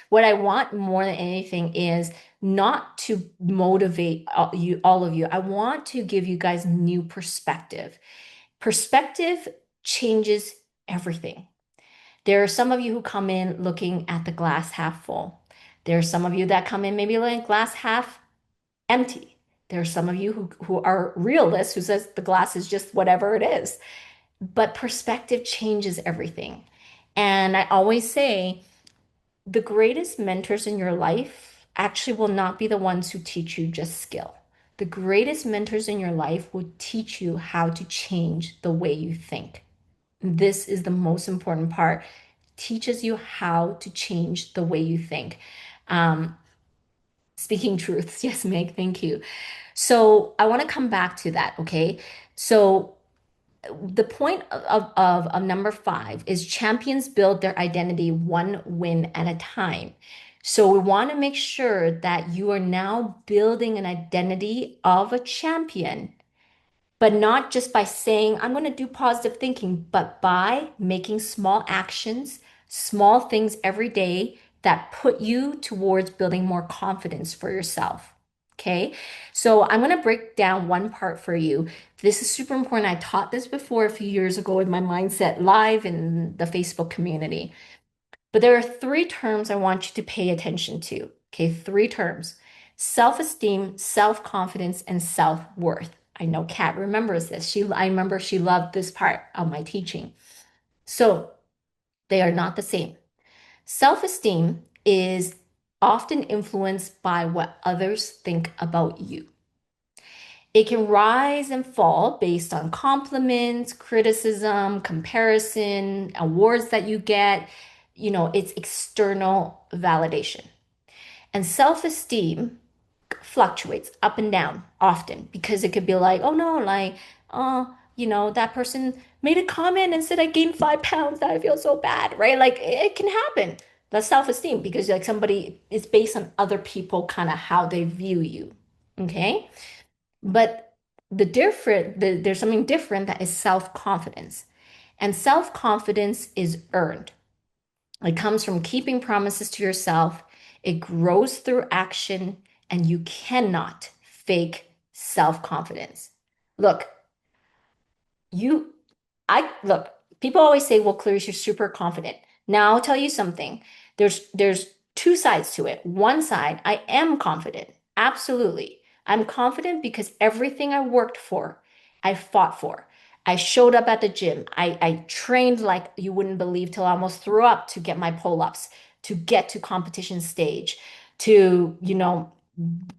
what I want more than anything is not to motivate all of you. I want to give you guys new perspective. Perspective changes everything. There are some of you who come in looking at the glass half full. There are some of you that come in maybe looking glass half empty. There are some of you who are realists who says the glass is just whatever it is. But perspective changes everything. And I always say the greatest mentors in your life actually will not be the ones who teach you just skill. The greatest mentors in your life will teach you how to change the way you think. This is the most important part. Teaches you how to change the way you think. Um, Speaking truths. Yes, Meg, thank you. So I want to come back to that, okay? So the point of number five is champions build their identity one win at a time. So we want to make sure that you are now building an identity of a champion, but not just by saying, I'm going to do positive thinking, but by making small actions, small things every day that put you towards building more confidence for yourself. Okay. So I'm going to break down one part for you. This is super important. I taught this before a few years ago in my Mindset Live in the Facebook community. But there are three terms I want you to pay attention to. Okay, three terms: self-esteem, self-confidence, and self-worth. I know Kat remembers this. I remember she loved this part of my teaching. So they are not the same. Self-esteem is often influenced by what others think about you. It can rise and fall based on compliments, criticism, comparison, awards that you get. It's external validation. And self-esteem fluctuates up and down often because it could be like, oh no, like, that person made a comment and said I gained 5 pounds. That I feel so bad, right? Like it can happen. That's self-esteem because like somebody is based on other people, kind of how they view you. Okay. But there's something different that is self-confidence. And self-confidence is earned. It comes from keeping promises to yourself. It grows through action, and you cannot fake self-confidence. Look, you, look, people always say, well, Clarice, you're super confident. Now I'll tell you something. There's two sides to it. One side, I am confident. Absolutely. I'm confident because everything I worked for, I fought for. I showed up at the gym. I trained like you wouldn't believe till I almost threw up to get my pull-ups, to get to competition stage, to,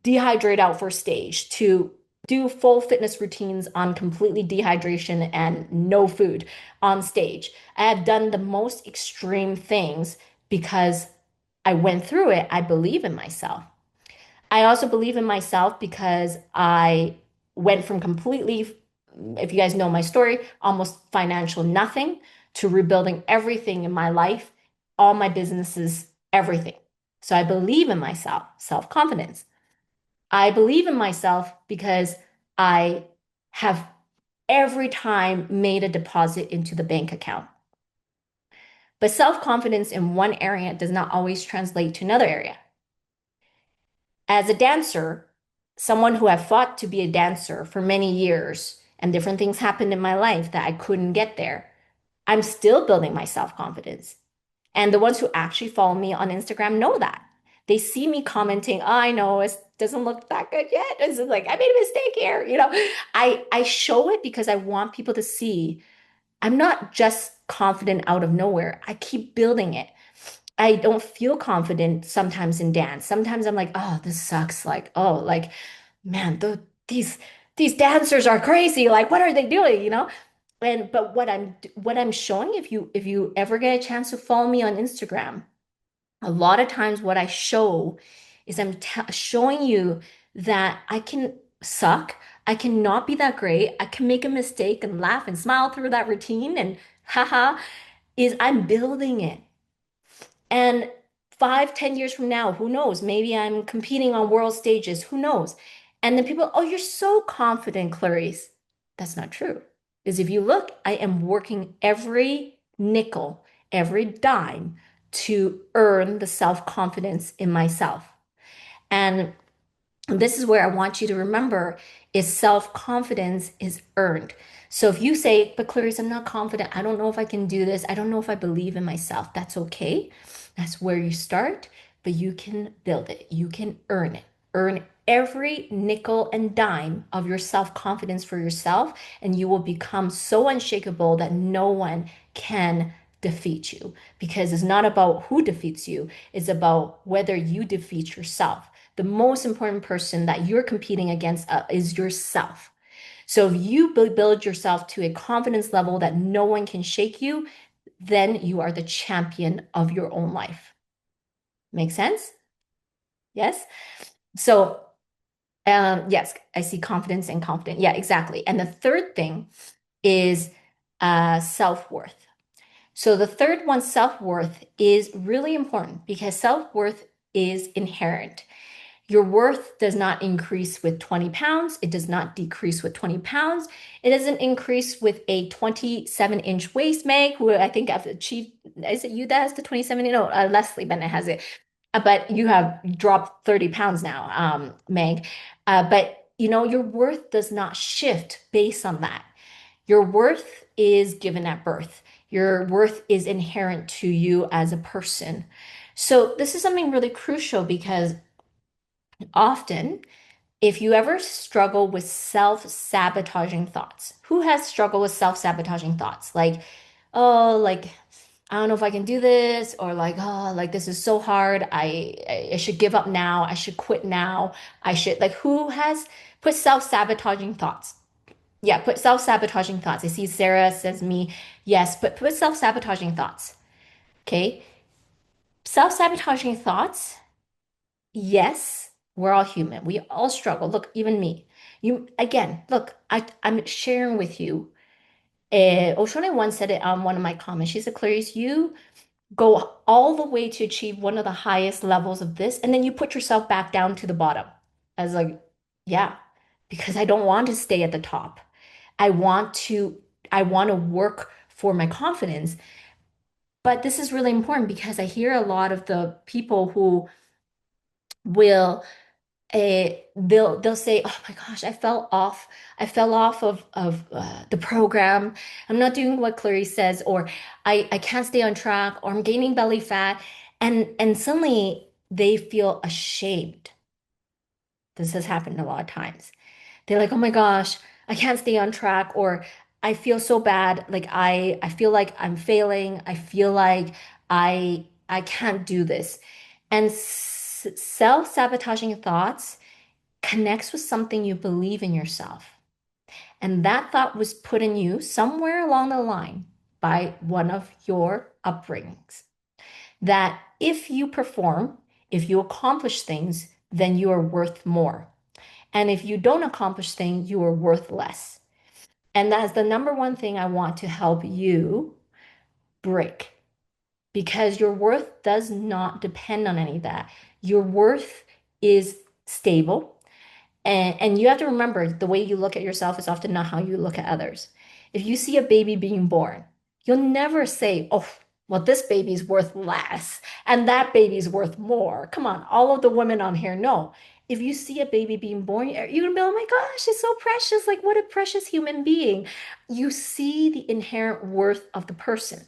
dehydrate out for stage, to do full fitness routines on completely dehydration and no food on stage. I have done the most extreme things because I went through it. I believe in myself. I also believe in myself because I went from completely, if you guys know my story, almost financial nothing to rebuilding everything in my life, all my businesses, everything. So I believe in myself, self-confidence. I believe in myself because I have every time made a deposit into the bank account. But self-confidence in one area does not always translate to another area. As a dancer, someone who have fought to be a dancer for many years, and different things happened in my life that I couldn't get there, I'm still building my self-confidence. And the ones who actually follow me on Instagram know that. They see me commenting, oh, I know it doesn't look that good yet. It's like, I made a mistake here. I show it because I want people to see I'm not just confident out of nowhere. I keep building it. I don't feel confident sometimes in dance. Sometimes I'm like, oh, this sucks. Like, oh, like, man, these these dancers are crazy. Like, what are they doing? But what I'm showing, if you ever get a chance to follow me on Instagram, a lot of times what I show is showing you that I can suck. I cannot be that great. I can make a mistake and laugh and smile through that routine and haha, is I'm building it. And 5, 10 years from now, who knows? Maybe I'm competing on world stages. Who knows? And then people, oh, you're so confident, Clarice. That's not true. Because if you look, I am working every nickel, every dime to earn the self-confidence in myself. And this is where I want you to remember is self-confidence is earned. So if you say, but Clarice, I'm not confident. I don't know if I can do this. I don't know if I believe in myself. That's okay. That's where you start, but you can build it. You can earn it. Earn every nickel and dime of your self-confidence for yourself, and you will become so unshakable that no one can defeat you. Because it's not about who defeats you, it's about whether you defeat yourself. The most important person that you're competing against is yourself. So if you build yourself to a confidence level that no one can shake you, then you are the champion of your own life. Make sense? Yes? So, yes, I see confidence and confident. Yeah, exactly. And the third thing is self-worth. So the third one, self-worth, is really important because self-worth is inherent. Your worth does not increase with 20 pounds. It does not decrease with 20 pounds. It doesn't increase with a 27-inch waist, Meg, who I think I've achieved. Is it you that has the 27? No, Leslie Bennett has it. But you have dropped 30 pounds now, Meg. But your worth does not shift based on that. Your worth is given at birth. Your worth is inherent to you as a person. So this is something really crucial because often, if you ever struggle with self-sabotaging thoughts, who has struggled with self-sabotaging thoughts? Like, oh, like, I don't know if I can do this, or like, oh, like this is so hard. I should give up now. I should quit now. I should, like, who has put self-sabotaging thoughts? Yeah, put self-sabotaging thoughts. I see Sarah says me, yes, but put self-sabotaging thoughts. Okay. Self-sabotaging thoughts. Yes, we're all human. We all struggle. Look, even me. You again, look, I'm sharing with you. Oshone once said it on one of my comments. She said, Clarice, you go all the way to achieve one of the highest levels of this, and then you put yourself back down to the bottom. I was like, yeah, because I don't want to stay at the top. I want to, I want to work for my confidence. But this is really important because I hear a lot of the people who will they'll say, "Oh my gosh, I fell off. I fell off of the program. I'm not doing what Clarice says, or I can't stay on track, or I'm gaining belly fat," and suddenly they feel ashamed. This has happened a lot of times. They're like, "Oh my gosh, I can't stay on track," or "I feel so bad. Like I feel like I'm failing. I feel like I can't do this," and self-sabotaging thoughts connects with something you believe in yourself. And that thought was put in you somewhere along the line by one of your upbringings. That if you perform, if you accomplish things, then you are worth more. And if you don't accomplish things, you are worth less. And that's the number one thing I want to help you break because your worth does not depend on any of that. Your worth is stable. And you have to remember the way you look at yourself is often not how you look at others. If you see a baby being born, you'll never say, oh, well, this baby's worth less and that baby's worth more. Come on, all of the women on here know. If you see a baby being born, you're gonna be, oh my gosh, it's so precious. Like, what a precious human being. You see the inherent worth of the person,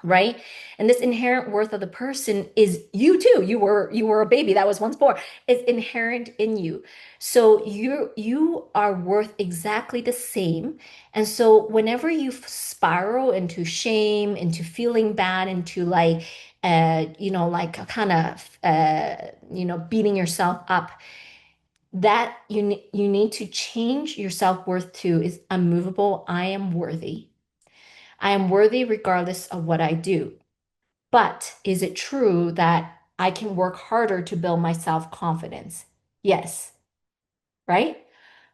right? And this inherent worth of the person is you too. You were a baby that was once born. It's inherent in you. So you are worth exactly the same. And so whenever you spiral into shame, into feeling bad, into like like kind of beating yourself up, that you need to change your self-worth to is unmovable. I am worthy. I am worthy regardless of what I do. But is it true that I can work harder to build my self-confidence? Yes, right?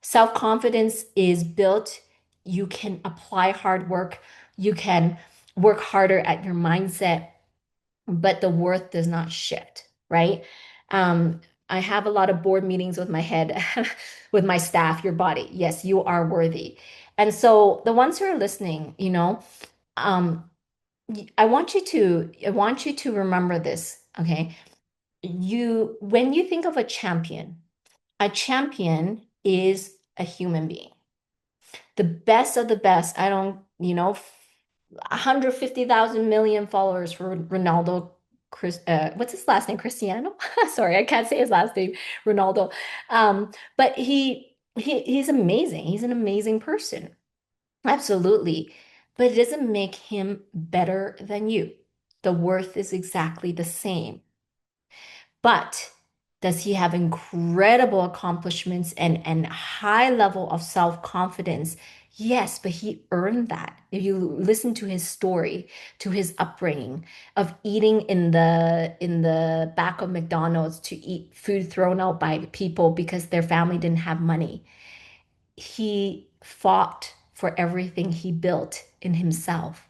Self-confidence is built. You can apply hard work. You can work harder at your mindset, but the worth does not shift, right? Um, I have a lot of board meetings with my head, with my staff, your body. Yes, you are worthy. And so the ones who are listening, um, I want you to remember this, okay? When you think of a champion is a human being. The best of the best. I don't, 150,000 million followers for Ronaldo. What's his last name? Cristiano? Sorry, I can't say his last name, Ronaldo. But he's amazing. He's an amazing person. Absolutely. But it doesn't make him better than you. The worth is exactly the same. But does he have incredible accomplishments and high level of self-confidence? Yes, but he earned that. If you listen to his story, to his upbringing of eating in the back of McDonald's to eat food thrown out by people because their family didn't have money. He fought for everything he built in himself.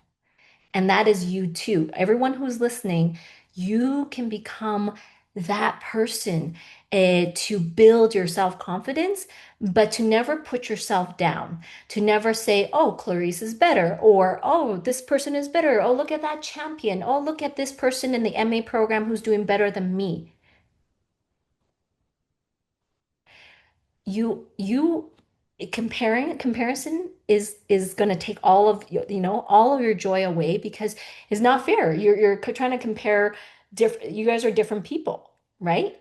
And that is you too. Everyone who's listening, you can become that person to build your self-confidence, but to never put yourself down, to never say, oh, Clarice is better, or oh, this person is better. Oh, look at that champion. Oh, look at this person in the MA program who's doing better than me. You comparison is going to take all of all of your joy away because it's not fair. You're trying to compare different, you guys are different people, right?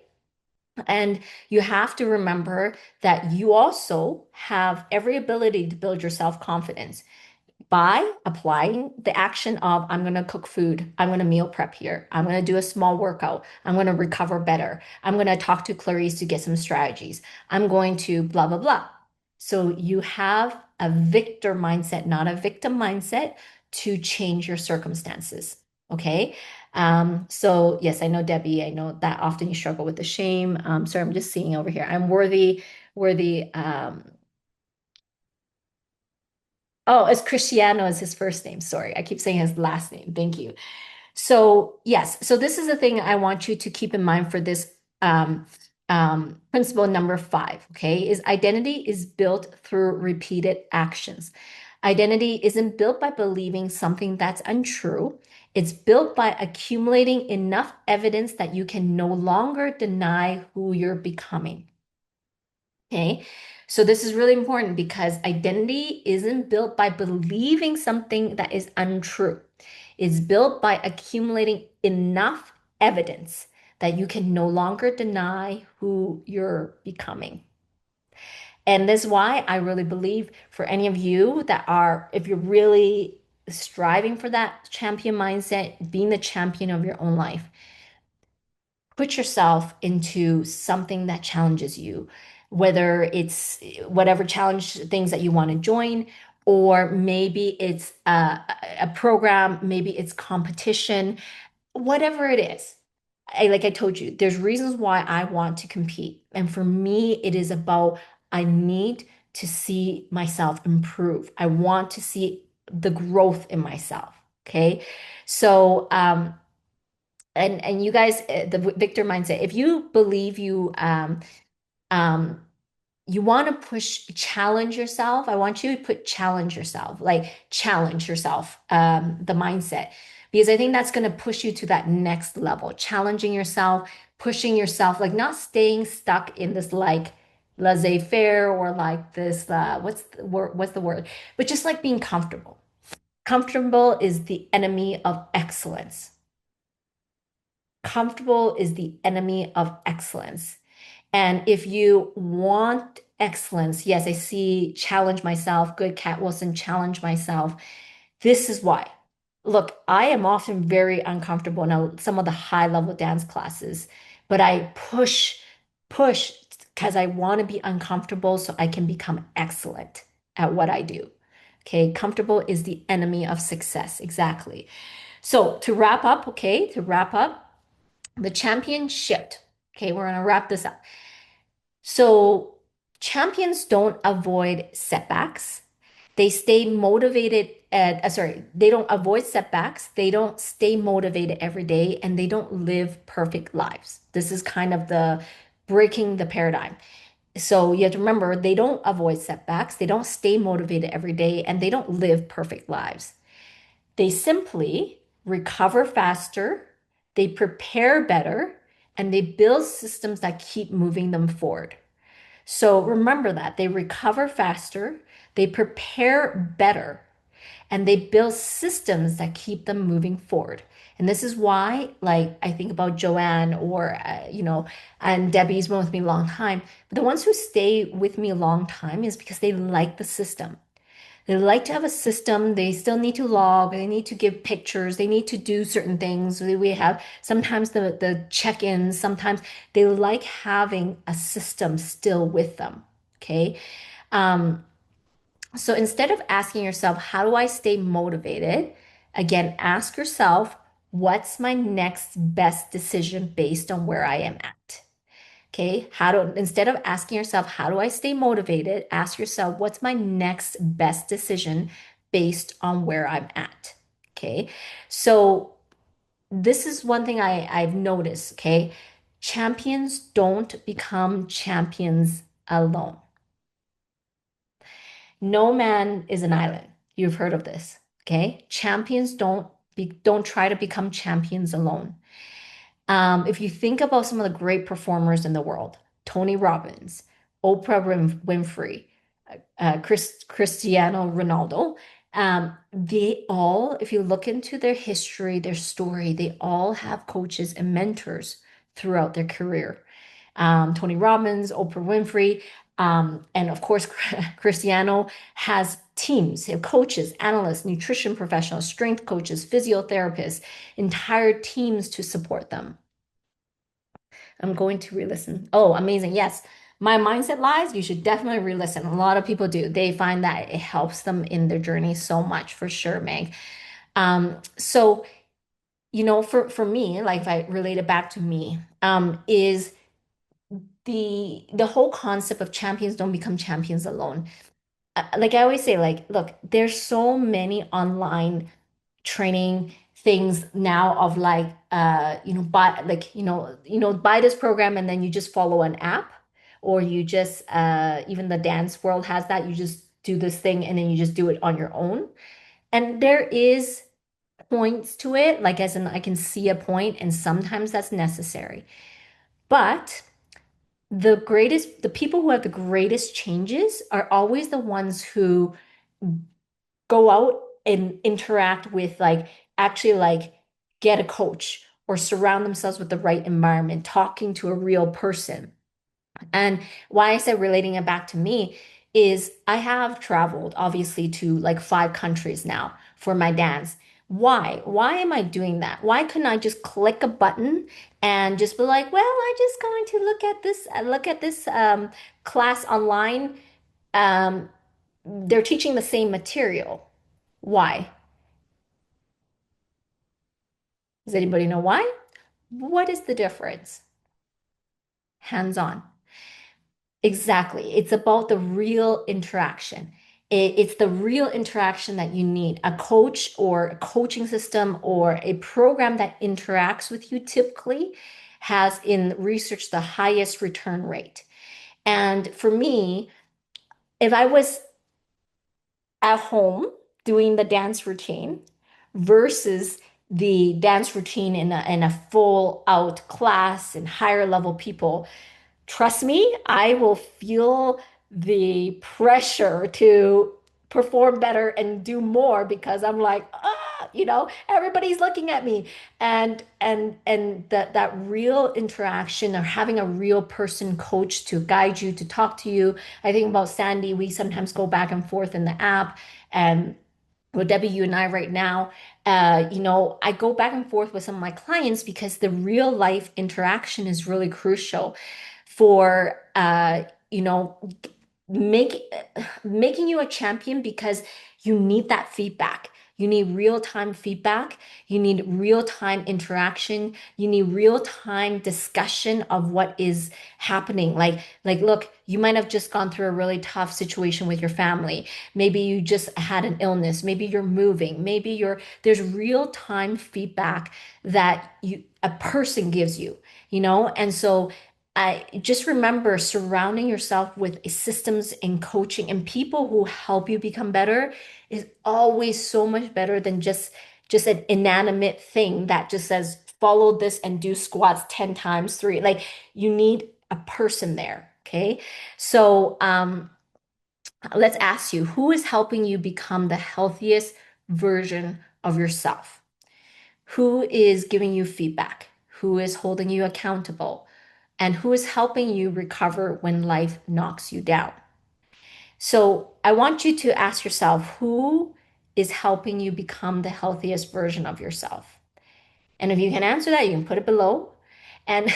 And you have to remember that you also have every ability to build your self-confidence by applying the action of I'm going to cook food, I'm going to meal prep here, I'm going to do a small workout, I'm going to recover better, I'm going to talk to Clarice to get some strategies, I'm going to blah, blah, blah. So you have a victor mindset, not a victim mindset, to change your circumstances. Okay. So yes, I know Debbie, I know that often you struggle with the shame. Sorry, I'm just seeing over here. I'm worthy. Oh, it's Cristiano is his first name. Sorry, I keep saying his last name. Thank you. So yes, so this is the thing I want you to keep in mind for this principle number 5, okay, is identity is built through repeated actions. Identity isn't built by believing something that's untrue. It's built by accumulating enough evidence that you can no longer deny who you're becoming. Okay, so this is really important because identity isn't built by believing something that is untrue. It's built by accumulating enough evidence that you can no longer deny who you're becoming. And this is why I really believe for any of you that are, if you're really striving for that champion mindset, being the champion of your own life, put yourself into something that challenges you, whether it's whatever challenge things that you want to join, or maybe it's a program, maybe it's competition, whatever it is. Like I told you, there's reasons why I want to compete. And for me, it is about I need to see myself improve. I want to see the growth in myself. Okay. So, and you guys, the victor mindset, if you believe um, you want to push, challenge yourself, I want you to put challenge yourself, like challenge yourself, the mindset, because I think that's going to push you to that next level, challenging yourself, pushing yourself, like not staying stuck in this like laissez-faire or like this, what's the word? But just like being comfortable. Comfortable is the enemy of excellence. Comfortable is the enemy of excellence. And if you want excellence, yes, I see challenge myself, good Cat Wilson, challenge myself. This is why. Look, I am often very uncomfortable in some of the high level dance classes, but I push because I want to be uncomfortable so I can become excellent at what I do. Okay, comfortable is the enemy of success. Exactly. So to wrap up, the champion shift. Okay, we're going to wrap this up. So champions don't avoid setbacks. They stay motivated they don't avoid setbacks. They don't stay motivated every day, and they don't live perfect lives. This is kind of the breaking the paradigm. So you have to remember, they don't avoid setbacks. They don't stay motivated every day, and they don't live perfect lives. They simply recover faster, they prepare better, and they build systems that keep moving them forward. So remember that they recover faster, they prepare better, and they build systems that keep them moving forward. And this is why, like, I think about Joanne or, and Debbie's been with me a long time. But the ones who stay with me a long time is because they like the system. They like to have a system. They still need to log. They need to give pictures. They need to do certain things. We have sometimes the check-ins. Sometimes they like having a system still with them. Okay. Um, so instead of asking yourself, how do I stay motivated? Again, ask yourself, what's my next best decision based on where I am at? Okay, instead of asking yourself, how do I stay motivated? Ask yourself, what's my next best decision based on where I'm at? Okay, so this is one thing I've noticed. Okay, champions don't become champions alone. No man is an island. You've heard of this. Okay, champions don't try to become champions alone. If you think about some of the great performers in the world, Tony Robbins, Winfrey, Cristiano Ronaldo, they all, if you look into their history, their story, they all have coaches and mentors throughout their career. Tony Robbins, Oprah Winfrey, and of course, Cristiano has teams, coaches, analysts, nutrition professionals, strength coaches, physiotherapists, entire teams to support them. I'm going to re-listen. Oh, amazing. Yes. My Mindset Lies, you should definitely re-listen. A lot of people do. They find that it helps them in their journey so much, for sure, Meg. So, for me, like if I relate it back to me, is the whole concept of champions don't become champions alone. Like I always say, like, look, there's so many online training things now of like buy this program and then you just follow an app, or you just even the dance world has that, you just do this thing and then you just do it on your own. And there is points to it, like as in I can see a point, and sometimes that's necessary. But the people who have the greatest changes are always the ones who go out and interact with, like, actually like get a coach or surround themselves with the right environment, talking to a real person. And why I said relating it back to me is I have traveled obviously to like 5 countries now for my dance. Why? Why am I doing that? Why couldn't I just click a button and just be like, well, I'm just going to look at this class online. Um, they're teaching the same material. Why? Does anybody know why? What is the difference? Hands-on. Exactly. It's about the real interaction. It's the real interaction that you need. A coach or a coaching system or a program that interacts with you typically has in research the highest return rate. And for me, if I was at home doing the dance routine versus the dance routine in a full out class and higher level people, trust me, I will feel the pressure to perform better and do more because I'm like, everybody's looking at me. And that real interaction or having a real person coach to guide you, to talk to you. I think about Sandy, we sometimes go back and forth in the app, and well, Debbie, you and I right now, I go back and forth with some of my clients because the real life interaction is really crucial. for you know, make making you a champion because you need that feedback. You need real-time feedback. You need real-time interaction. You need real-time discussion of what is happening. Look, you might have just gone through a really tough situation with your family. Maybe you just had an illness. Maybe you're moving. There's real-time feedback that a person gives you, And so I just remember surrounding yourself with systems and coaching and people who help you become better is always so much better than just an inanimate thing that just says follow this and do squats 10 times 3. Like you need a person there, okay? So let's ask you, who is helping you become the healthiest version of yourself? Who is giving you feedback? Who is holding you accountable? And who is helping you recover when life knocks you down? So I want you to ask yourself, who is helping you become the healthiest version of yourself? And if you can answer that, you can put it below. And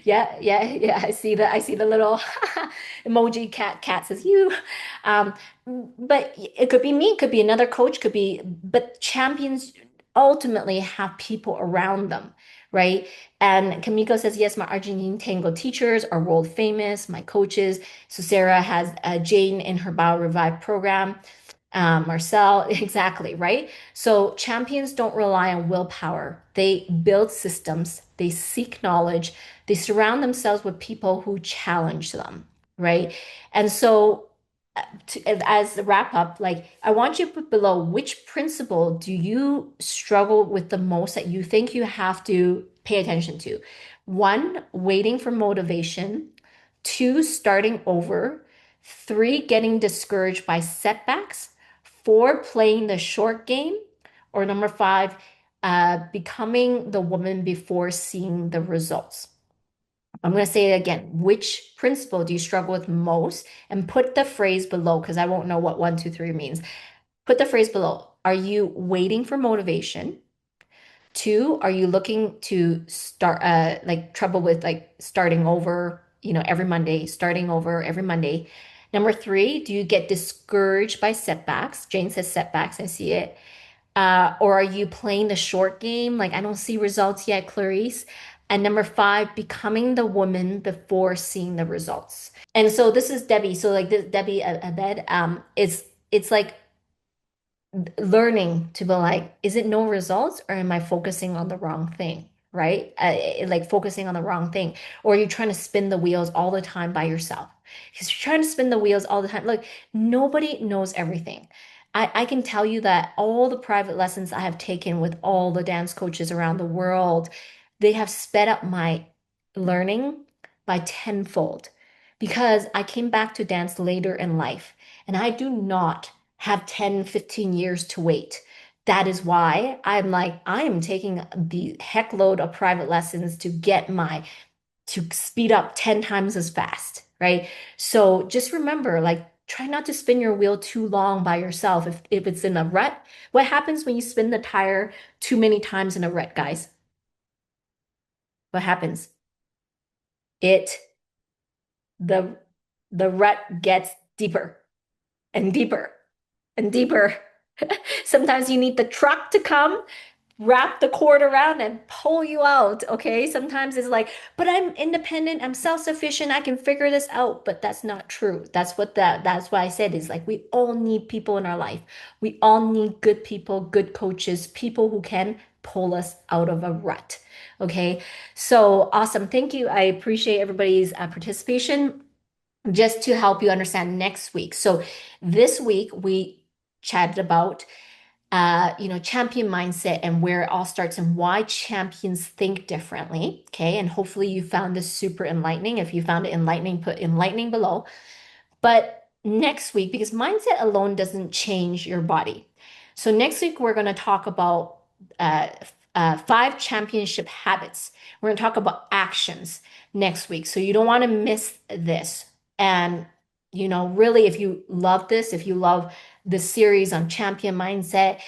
yeah, I see the little emoji cat says you. Um, but it could be me, it could be another coach, but champions ultimately have people around them, right? And Kamiko says, yes, my Argentine tango teachers are world famous, my coaches. So Sarah has Jane in her Bio Revive program. Marcel, exactly, right? So champions don't rely on willpower. They build systems, they seek knowledge, they surround themselves with people who challenge them, right? And so as a wrap up, like I want you to put below, which principle do you struggle with the most that you think you have to pay attention to? One, waiting for motivation. Two, starting over. Three, getting discouraged by setbacks. Four, playing the short game. Or number five, becoming the woman before seeing the results. I'm going to say it again. Which principle do you struggle with most? And put the phrase below because I won't know what one, two, three means. Put the phrase below. Are you waiting for motivation? Two, are you looking to start like trouble with like starting over, every Monday, starting over every Monday? Number three, do you get discouraged by setbacks? Jane says setbacks, I see it. Or are you playing the short game? Like, I don't see results yet, Clarice. And number five, becoming the woman before seeing the results. And so this is Debbie. So like this Debbie Abed, it's like learning to be like, is it no results or am I focusing on the wrong thing? Right? Like focusing on the wrong thing. Or are you trying to spin the wheels all the time by yourself? Because you're trying to spin the wheels all the time. Look, nobody knows everything. I can tell you that all the private lessons I have taken with all the dance coaches around the world, they have sped up my learning by tenfold because I came back to dance later in life and I do not have 10, 15 years to wait. That is why I'm like, I am taking the heck load of private lessons to speed up 10 times as fast, right? So just remember, like, try not to spin your wheel too long by yourself. If it's in a rut, what happens when you spin the tire too many times in a rut, guys? What happens? It, the, the rut gets deeper and deeper and deeper. Sometimes you need the truck to come, wrap the cord around and pull you out. Okay. Sometimes it's like, but I'm independent, I'm self-sufficient, I can figure this out. But that's not true. That's what I said is like we all need people in our life. We all need good people, good coaches, people who can pull us out of a rut. Okay. So awesome. Thank you. I appreciate everybody's participation. Just to help you understand next week. So this week we chatted about champion mindset and where it all starts and why champions think differently. Okay. And hopefully you found this super enlightening. If you found it enlightening, put enlightening below. But next week, because mindset alone doesn't change your body. So next week, we're going to talk about uh, 5 championship habits. We're going to talk about actions next week. So you don't want to miss this. And, really, if you love this, if you love this series on champion mindset.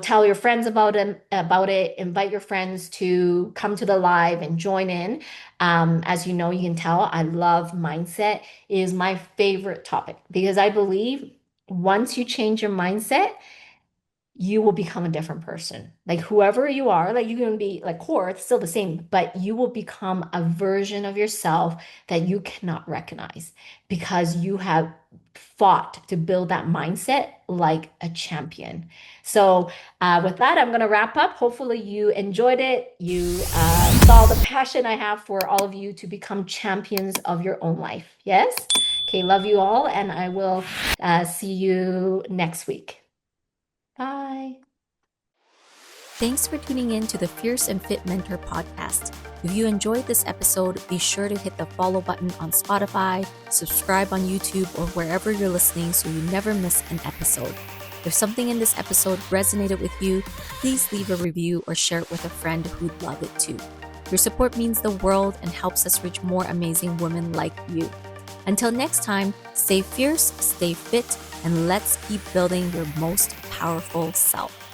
Tell your friends about it. Invite your friends to come to the live and join in. As you know, you can tell I love mindset. It is my favorite topic because I believe once you change your mindset, you will become a different person. Like whoever you are, like you can be like core, it's still the same, but you will become a version of yourself that you cannot recognize because you have fought to build that mindset like a champion. So with that, I'm going to wrap up. Hopefully you enjoyed it. You saw the passion I have for all of you to become champions of your own life. Yes? Okay, love you all, and I will see you next week. Bye. Thanks for tuning in to the Fierce and Fit Mentor podcast. If you enjoyed this episode, be sure to hit the follow button on Spotify, subscribe on YouTube, or wherever you're listening so you never miss an episode. If something in this episode resonated with you, please leave a review or share it with a friend who'd love it too. Your support means the world and helps us reach more amazing women like you. Until next time, stay fierce, stay fit, and let's keep building your most powerful self.